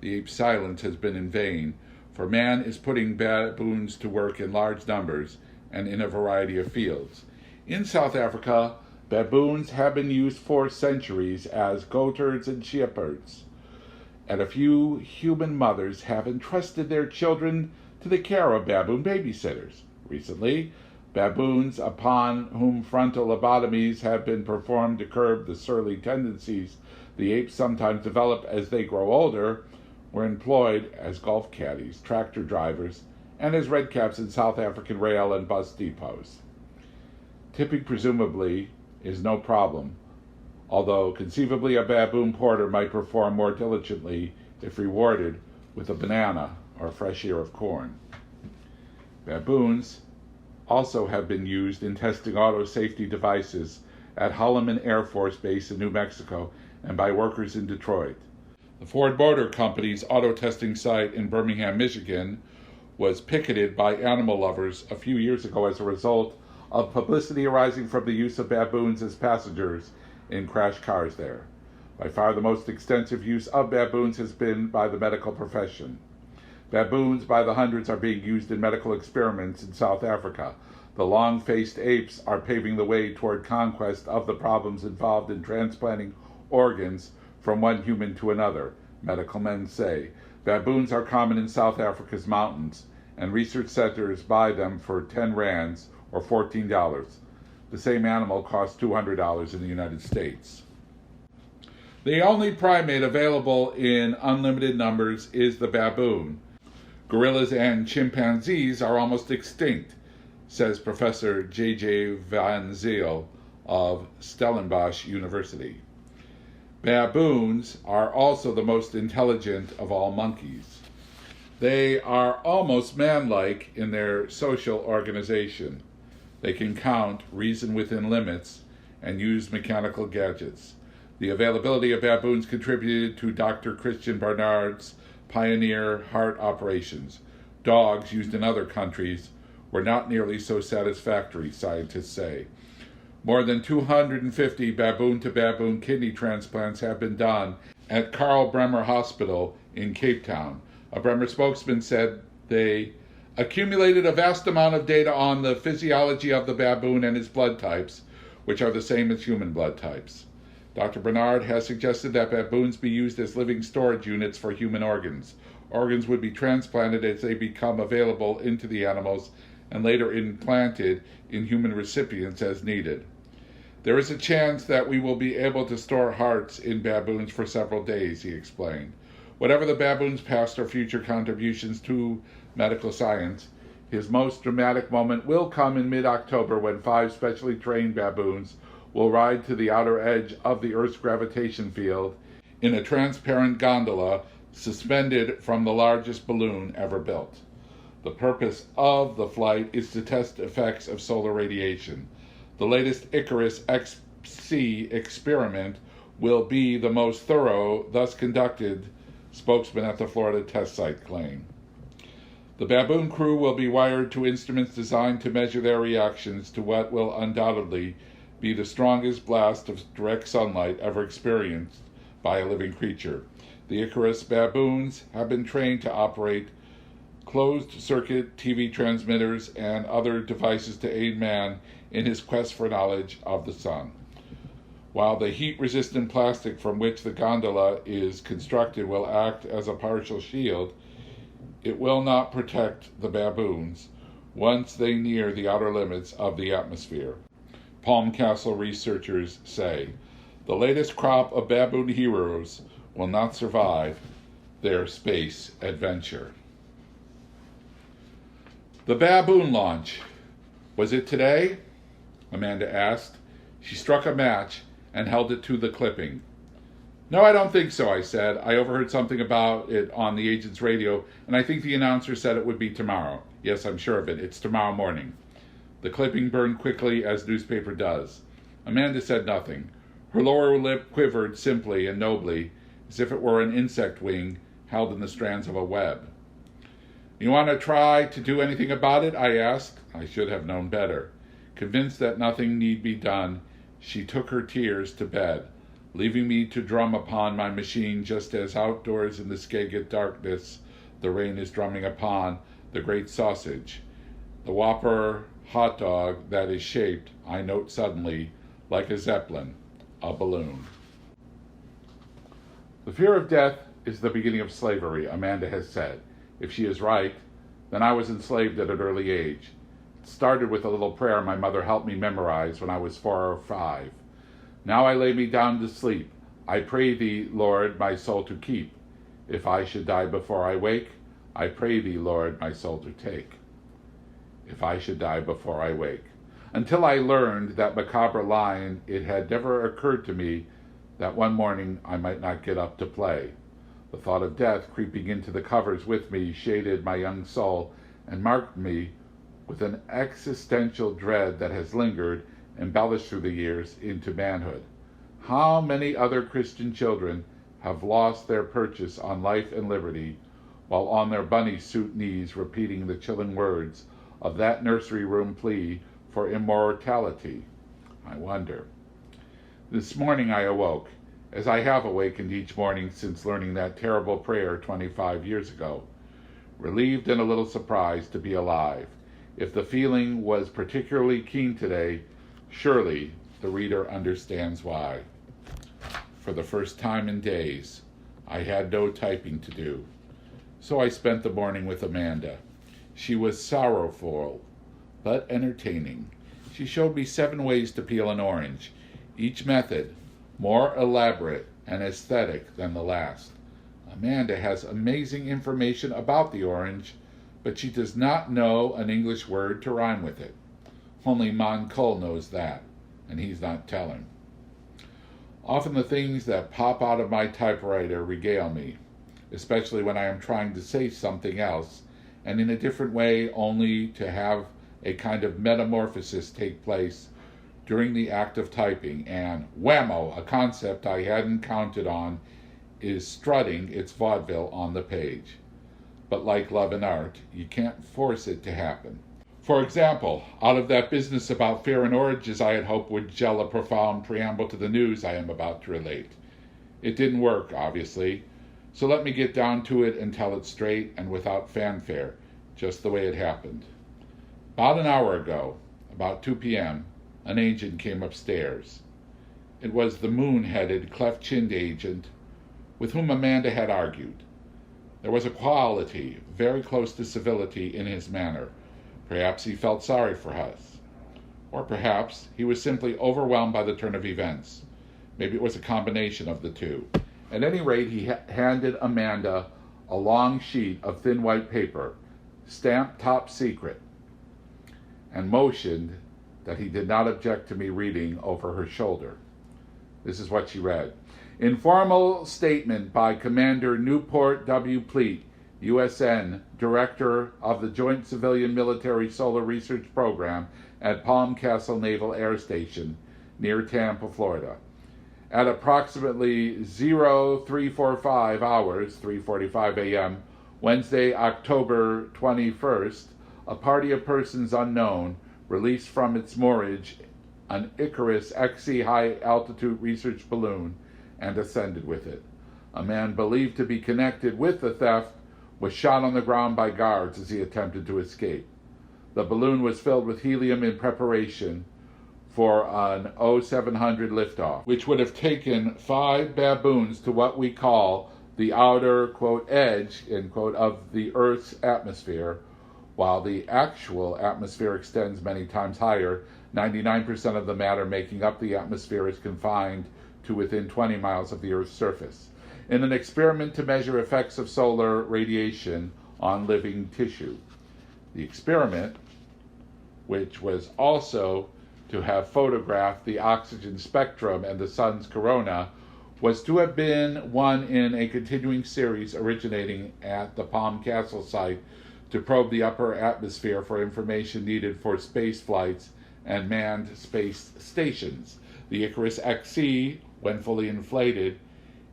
The ape's silence has been in vain, for man is putting baboons to work in large numbers and in a variety of fields. In South Africa, baboons have been used for centuries as goatherds and shepherds, and a few human mothers have entrusted their children to the care of baboon babysitters. Recently, baboons upon whom frontal lobotomies have been performed to curb the surly tendencies the apes sometimes develop as they grow older were employed as golf caddies, tractor drivers, and as redcaps in South African rail and bus depots. Tipping presumably is no problem, although conceivably a baboon porter might perform more diligently if rewarded with a banana or a fresh ear of corn. Baboons also have been used in testing auto safety devices at Holloman Air Force Base in New Mexico and by workers in Detroit. The Ford Motor Company's auto testing site in Birmingham, Michigan, was picketed by animal lovers a few years ago as a result of publicity arising from the use of baboons as passengers in crashed cars there. By far the most extensive use of baboons has been by the medical profession. Baboons by the hundreds are being used in medical experiments in South Africa. The long-faced apes are paving the way toward conquest of the problems involved in transplanting organs from one human to another, medical men say. Baboons are common in South Africa's mountains, and research centers buy them for 10 rands or $14. The same animal costs $200 in the United States. The only primate available in unlimited numbers is the baboon. Gorillas and chimpanzees are almost extinct, says Professor J.J. Van Zyl of Stellenbosch University. Baboons are also the most intelligent of all monkeys. They are almost man-like in their social organization. They can count, reason within limits, and use mechanical gadgets. The availability of baboons contributed to Dr. Christian Barnard's pioneer heart operations. Dogs used in other countries were not nearly so satisfactory, scientists say. More than 250 baboon-to-baboon kidney transplants have been done at Karl Bremer Hospital in Cape Town. A Bremer spokesman said they accumulated a vast amount of data on the physiology of the baboon and his blood types, which are the same as human blood types. Dr. Bernard has suggested that baboons be used as living storage units for human organs. Organs would be transplanted as they become available into the animals and later implanted in human recipients as needed. There is a chance that we will be able to store hearts in baboons for several days, he explained. Whatever the baboon's past or future contributions to medical science, his most dramatic moment will come in mid-October when 5 specially trained baboons will ride to the outer edge of the Earth's gravitation field in a transparent gondola suspended from the largest balloon ever built. The purpose of the flight is to test effects of solar radiation. The latest Icarus XC experiment will be the most thorough thus conducted, spokesman at the Florida test site claimed. The baboon crew will be wired to instruments designed to measure their reactions to what will undoubtedly be the strongest blast of direct sunlight ever experienced by a living creature. The Icarus baboons have been trained to operate closed-circuit TV transmitters and other devices to aid man in his quest for knowledge of the sun. While the heat-resistant plastic from which the gondola is constructed will act as a partial shield, it will not protect the baboons once they near the outer limits of the atmosphere. Palm Castle researchers say the latest crop of baboon heroes will not survive their space adventure. The baboon launch. Was it today? Amanda asked. She struck a match and held it to the clipping. No, I don't think so, I said. I overheard something about it on the agent's radio, and I think the announcer said it would be tomorrow. Yes, I'm sure of it. It's tomorrow morning. The clipping burned quickly, as newspaper does. Amanda said nothing. Her lower lip quivered simply and nobly, as if it were an insect wing held in the strands of a web. You want to try to do anything about it? I asked. I should have known better. Convinced that nothing need be done, she took her tears to bed. leaving me to drum upon my machine just as outdoors in the Skagit darkness the rain is drumming upon the great sausage, the Whopper hot dog that is shaped, I note suddenly, like a Zeppelin, a balloon. The fear of death is the beginning of slavery, Amanda has said. If she is right, then I was enslaved at an early age. It started with a little prayer my mother helped me memorize when I was 4 or 5. Now I lay me down to sleep. I pray thee, Lord, my soul to keep. If I should die before I wake, I pray thee, Lord, my soul to take. If I should die before I wake. Until I learned that macabre line, it had never occurred to me that one morning I might not get up to play. The thought of death creeping into the covers with me shaded my young soul and marked me with an existential dread that has lingered, embellished through the years, into manhood. How many other Christian children have lost their purchase on life and liberty while on their bunny suit knees repeating the chilling words of that nursery room plea for immortality? I wonder. This morning I awoke, as I have awakened each morning since learning that terrible prayer 25 years ago, relieved and a little surprised to be alive. If the feeling was particularly keen today, surely the reader understands why. For the first time in days, I had no typing to do. So I spent the morning with Amanda. She was sorrowful, but entertaining. She showed me 7 ways to peel an orange, each method more elaborate and aesthetic than the last. Amanda has amazing information about the orange, but she does not know an English word to rhyme with it. Only Mon Cole knows that, and he's not telling. Often the things that pop out of my typewriter regale me, especially when I am trying to say something else, and in a different way, only to have a kind of metamorphosis take place during the act of typing, and whammo, a concept I hadn't counted on is strutting its vaudeville on the page. But like love and art, you can't force it to happen. For example, out of that business about fear and oranges I had hoped would gel a profound preamble to the news I am about to relate. It didn't work, obviously, so let me get down to it and tell it straight and without fanfare, just the way it happened. About an hour ago, about 2 p.m., an agent came upstairs. It was the moon-headed, cleft-chinned agent with whom Amanda had argued. There was a quality, very close to civility, in his manner. Perhaps he felt sorry for us. Or perhaps he was simply overwhelmed by the turn of events. Maybe it was a combination of the two. At any rate, he handed Amanda a long sheet of thin white paper, stamped top secret, and motioned that he did not object to me reading over her shoulder. This is what she read. Informal statement by Commander Newport W. Pleat, USN, Director of the Joint Civilian Military Solar Research Program at Palm Castle Naval Air Station, near Tampa, Florida. At approximately 0345 hours, 3:45 a.m., Wednesday, October 21st, a party of persons unknown released from its moorage an Icarus XC high-altitude research balloon and ascended with it. A man believed to be connected with the theft was shot on the ground by guards as he attempted to escape. The balloon was filled with helium in preparation for an 0700 liftoff, which would have taken 5 baboons to what we call the outer, quote, edge, end quote, of the Earth's atmosphere, while the actual atmosphere extends many times higher. 99% of the matter making up the atmosphere is confined to within 20 miles of the Earth's surface, in an experiment to measure effects of solar radiation on living tissue. The experiment, which was also to have photographed the oxygen spectrum and the sun's corona, was to have been one in a continuing series originating at the Palm Castle site to probe the upper atmosphere for information needed for space flights and manned space stations. The Icarus XC, when fully inflated,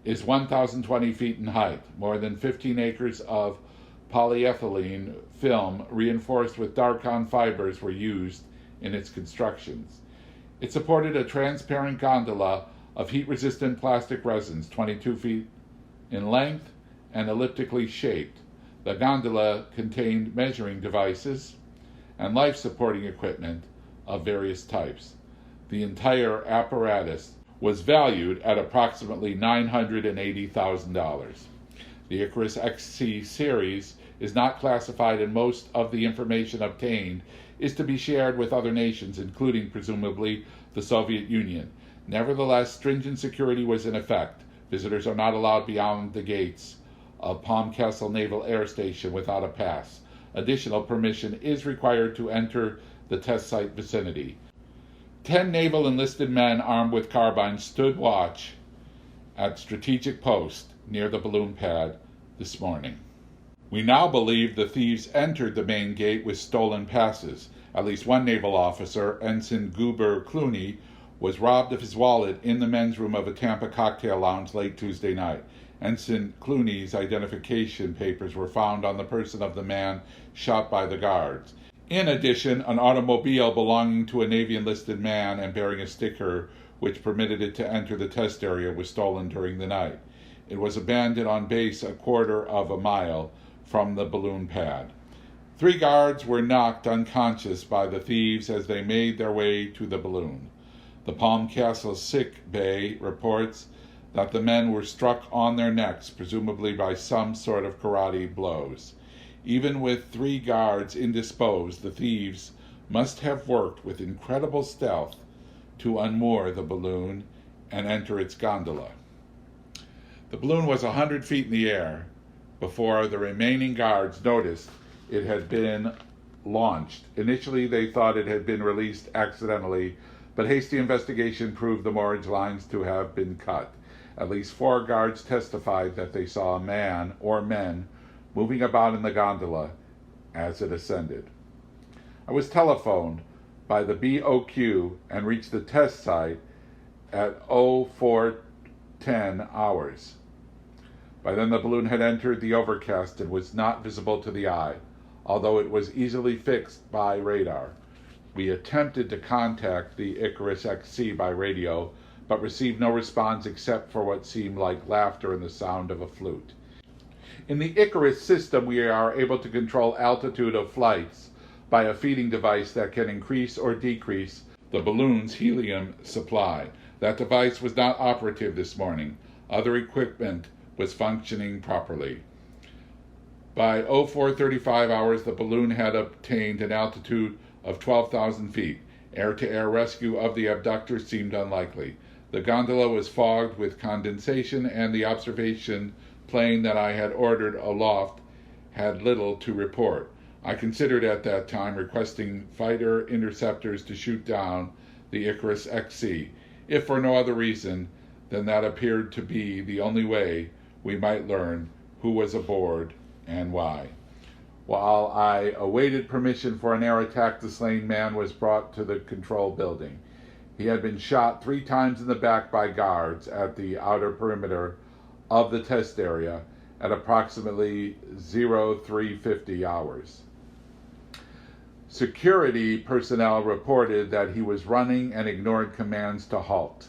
is 1,020 feet in height. More than 15 acres of polyethylene film reinforced with Darcon fibers were used in its constructions. It supported a transparent gondola of heat-resistant plastic resins, 22 feet in length and elliptically shaped. The gondola contained measuring devices and life-supporting equipment of various types. The entire apparatus was valued at approximately $980,000. The Icarus XC series is not classified, and most of the information obtained is to be shared with other nations, including, presumably, the Soviet Union. Nevertheless, stringent security was in effect. Visitors are not allowed beyond the gates of Palm Castle Naval Air Station without a pass. Additional permission is required to enter the test site vicinity. 10 naval enlisted men armed with carbines stood watch at strategic post near the balloon pad this morning. We now believe the thieves entered the main gate with stolen passes. At least one naval officer, Ensign Goober Clooney, was robbed of his wallet in the men's room of a Tampa cocktail lounge late Tuesday night. Ensign Clooney's identification papers were found on the person of the man shot by the guards. In addition, an automobile belonging to a Navy enlisted man and bearing a sticker which permitted it to enter the test area was stolen during the night. It was abandoned on base a quarter of a mile from the balloon pad. 3 guards were knocked unconscious by the thieves as they made their way to the balloon. The Palm Castle sick bay reports that the men were struck on their necks, presumably by some sort of karate blows. Even with 3 guards indisposed, the thieves must have worked with incredible stealth to unmoor the balloon and enter its gondola. The balloon was 100 feet in the air before the remaining guards noticed it had been launched. Initially, they thought it had been released accidentally, but hasty investigation proved the moorage lines to have been cut. At least 4 guards testified that they saw a man or men moving about in the gondola as it ascended. I was telephoned by the BOQ and reached the test site at 0410 hours. By then the balloon had entered the overcast and was not visible to the eye, although it was easily fixed by radar. We attempted to contact the Icarus XC by radio, but received no response except for what seemed like laughter and the sound of a flute. In the Icarus system, we are able to control altitude of flights by a feeding device that can increase or decrease the balloon's helium supply. That device was not operative this morning. Other equipment was functioning properly. By 0435 hours, the balloon had obtained an altitude of 12,000 feet. Air-to-air rescue of the abductor seemed unlikely. The gondola was fogged with condensation, and the observation plane that I had ordered aloft had little to report. I considered at that time requesting fighter interceptors to shoot down the Icarus XC, if for no other reason than that appeared to be the only way we might learn who was aboard and why. While I awaited permission for an air attack, the slain man was brought to the control building. He had been shot 3 times in the back by guards at the outer perimeter of the test area at approximately 0350 hours. Security personnel reported that he was running and ignored commands to halt.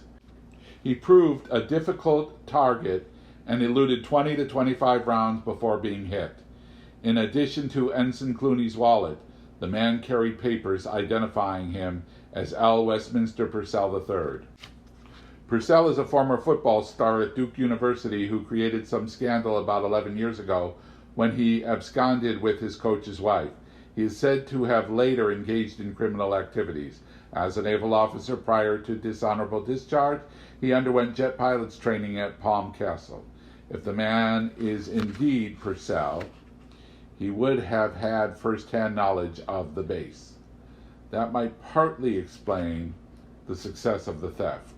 He proved a difficult target and eluded 20 to 25 rounds before being hit. In addition to Ensign Clooney's wallet, the man carried papers identifying him as L. Westminster Purcell III. Purcell is a former football star at Duke University who created some scandal about 11 years ago when he absconded with his coach's wife. He is said to have later engaged in criminal activities. As a naval officer prior to dishonorable discharge, he underwent jet pilot's training at Palm Castle. If the man is indeed Purcell, he would have had first-hand knowledge of the base. That might partly explain the success of the theft.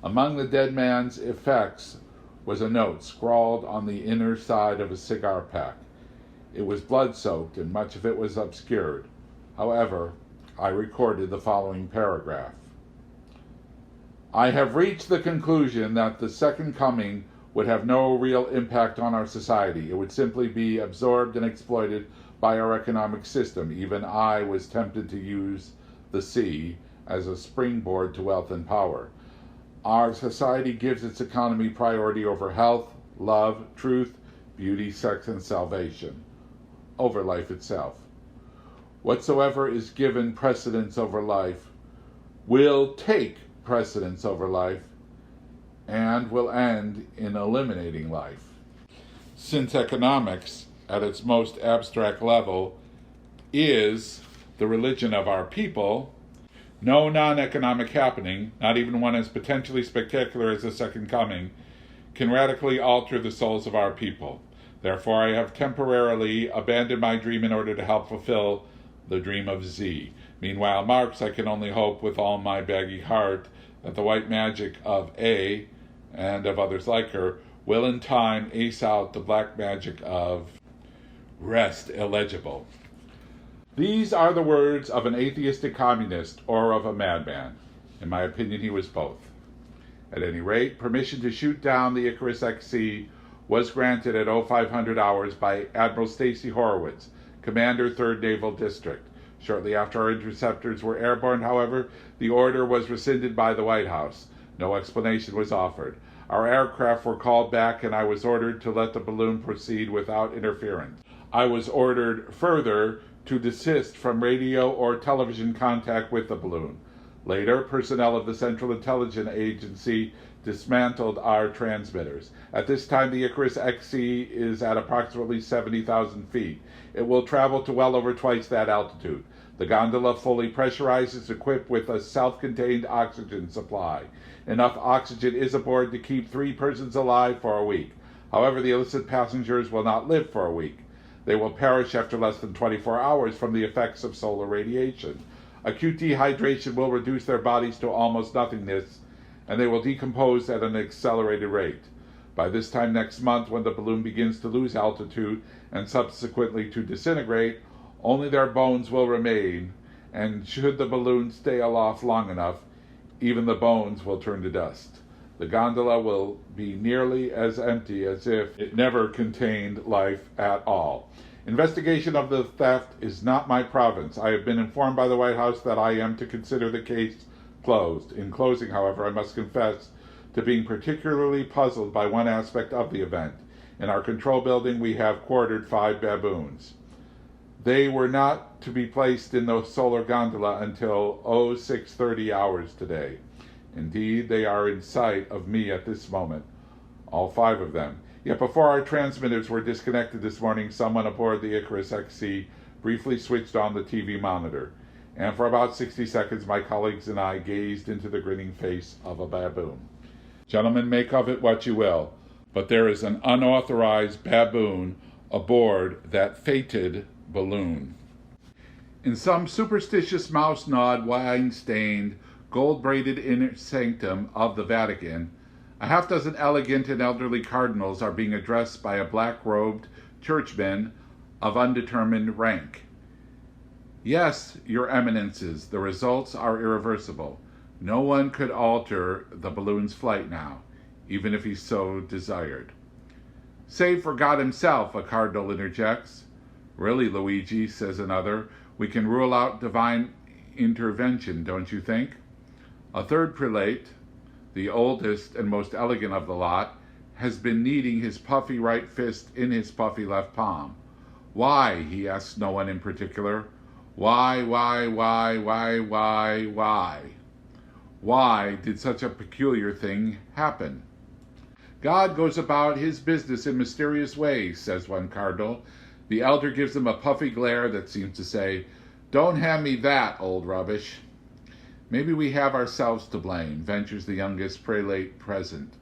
Among the dead man's effects was a note scrawled on the inner side of a cigar pack. It was blood-soaked and much of it was obscured. However, I recorded the following paragraph. I have reached the conclusion that the Second Coming would have no real impact on our society. It would simply be absorbed and exploited by our economic system. Even I was tempted to use the sea as a springboard to wealth and power. Our society gives its economy priority over health, love, truth, beauty, sex, and salvation, over life itself. Whatsoever is given precedence over life will take precedence over life and will end in eliminating life. Since economics, at its most abstract level, is the religion of our people, no non-economic happening, not even one as potentially spectacular as the Second Coming, can radically alter the souls of our people. Therefore, I have temporarily abandoned my dream in order to help fulfill the dream of Z. Meanwhile, Marx, I can only hope with all my baggy heart that the white magic of A, and of others like her, will in time ace out the black magic of rest illegible. These are the words of an atheistic communist or of a madman. In my opinion, he was both. At any rate, permission to shoot down the Icarus XC was granted at 0500 hours by Admiral Stacy Horowitz, Commander 3rd Naval District. Shortly after our interceptors were airborne, however, the order was rescinded by the White House. No explanation was offered. Our aircraft were called back, and I was ordered to let the balloon proceed without interference. I was ordered further to desist from radio or television contact with the balloon. Later, personnel of the Central Intelligence Agency dismantled our transmitters. At this time, the Icarus XC is at approximately 70,000 feet. It will travel to well over twice that altitude. The gondola, fully pressurized, is equipped with a self-contained oxygen supply. Enough oxygen is aboard to keep 3 persons alive for a week. However, the illicit passengers will not live for a week. They will perish after less than 24 hours from the effects of solar radiation. Acute dehydration will reduce their bodies to almost nothingness, and they will decompose at an accelerated rate. By this time next month, when the balloon begins to lose altitude and subsequently to disintegrate, only their bones will remain, and should the balloon stay aloft long enough, even the bones will turn to dust. The gondola will be nearly as empty as if it never contained life at all. Investigation of the theft is not my province. I have been informed by the White House that I am to consider the case closed. In closing, however, I must confess to being particularly puzzled by one aspect of the event. In our control building, we have quartered 5 baboons. They were not to be placed in the solar gondola until 0630 hours today. Indeed, they are in sight of me at this moment, all 5 of them. Yet before our transmitters were disconnected this morning, someone aboard the Icarus XC briefly switched on the TV monitor, and for about 60 seconds my colleagues and I gazed into the grinning face of a baboon. Gentlemen, make of it what you will, but there is an unauthorized baboon aboard that fated balloon. In some superstitious mouse-gnawed, wine-stained, gold-braided inner sanctum of the Vatican, a half-dozen elegant and elderly cardinals are being addressed by a black-robed churchman of undetermined rank. Yes, your eminences, the results are irreversible. No one could alter the balloon's flight now, even if he so desired. Save for God himself, a cardinal interjects. Really, Luigi, says another, we can rule out divine intervention, don't you think? A third prelate, the oldest and most elegant of the lot, has been kneading his puffy right fist in his puffy left palm. Why, he asks no one in particular. Why? Why did such a peculiar thing happen? God goes about his business in mysterious ways, says one cardinal. The elder gives him a puffy glare that seems to say, don't hand me that, old rubbish. Maybe we have ourselves to blame, ventures the youngest prelate present.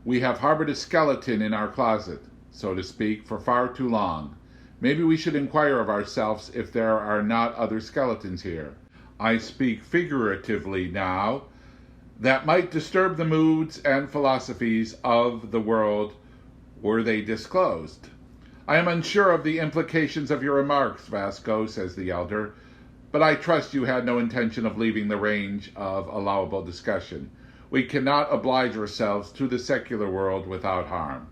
We have harbored a skeleton in our closet, so to speak, for far too long. Maybe we should inquire of ourselves if there are not other skeletons here. I speak figuratively now, that might disturb the moods and philosophies of the world were they disclosed. I am unsure of the implications of your remarks, Vasco, says the elder, but I trust you had no intention of leaving the range of allowable discussion. We cannot oblige ourselves to the secular world without harm.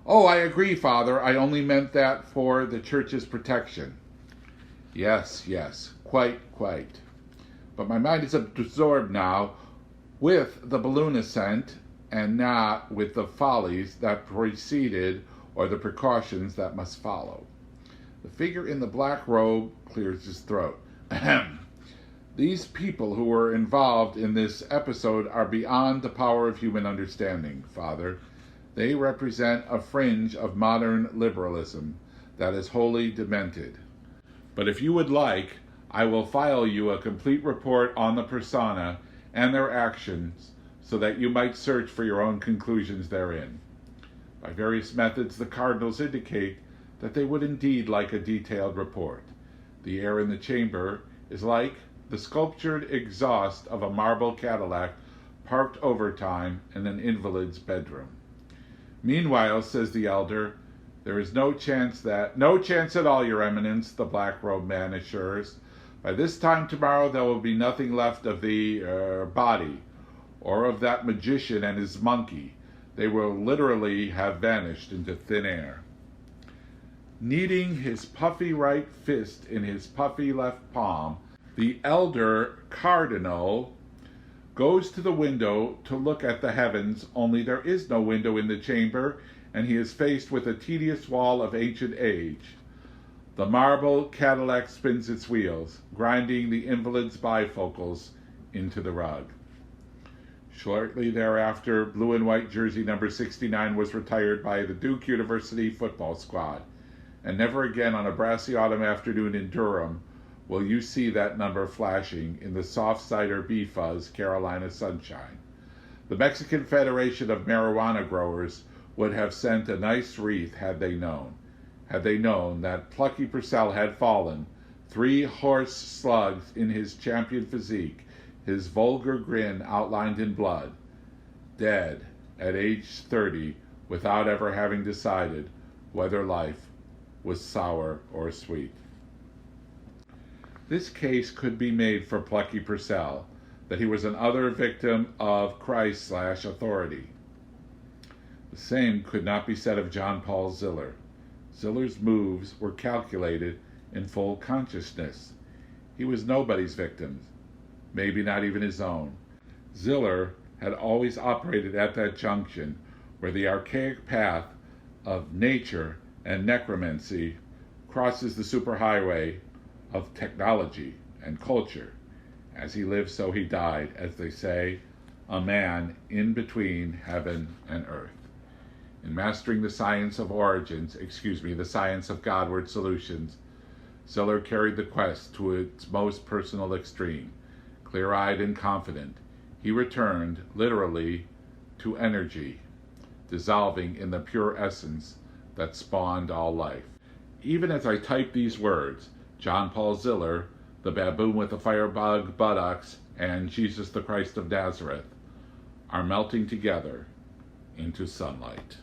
Oh, I agree, Father. I only meant that for the Church's protection. Yes, quite. But my mind is absorbed now. with the balloon ascent and not with the follies that preceded or the precautions that must follow. The figure in the black robe clears his throat. Ahem. These people who were involved in this episode are beyond the power of human understanding, Father. They represent a fringe of modern liberalism that is wholly demented. But if you would like, I will file you a complete report on the persona and their actions so that you might search for your own conclusions therein. By various methods, the cardinals indicate that they would indeed like a detailed report. The air in the chamber is like the sculptured exhaust of a marble Cadillac parked overtime in an invalid's bedroom. Meanwhile, says the elder, there is no chance at all, Your Eminence, the black-robed man assures. By this time tomorrow there will be nothing left of the body, or of that magician and his monkey. They will literally have vanished into thin air. Kneading his puffy right fist in his puffy left palm, the elder cardinal goes to the window to look at the heavens, only there is no window in the chamber, and he is faced with a tedious wall of ancient age. The marble Cadillac spins its wheels, grinding the invalid's bifocals into the rug. Shortly thereafter, blue and white jersey number 69 was retired by the Duke University football squad, and never again on a brassy autumn afternoon in Durham will you see that number flashing in the soft cider bee-fuzz Carolina sunshine. The Mexican Federation of Marijuana Growers would have sent a nice wreath had they known that Plucky Purcell had fallen, 3 horse slugs in his champion physique, his vulgar grin outlined in blood, dead at age 30 without ever having decided whether life was sour or sweet. This case could be made for Plucky Purcell, that he was another victim of Christ/authority. The same could not be said of John Paul Ziller. Ziller's moves were calculated in full consciousness. He was nobody's victim, maybe not even his own. Ziller had always operated at that junction where the archaic path of nature and necromancy crosses the superhighway of technology and culture. As he lived, so he died, as they say, a man in between heaven and earth. In mastering the science of the science of Godward solutions, Ziller carried the quest to its most personal extreme. Clear-eyed and confident, he returned, literally, to energy, dissolving in the pure essence that spawned all life. Even as I type these words, John Paul Ziller, the baboon with the firebug buttocks, and Jesus the Christ of Nazareth are melting together into sunlight.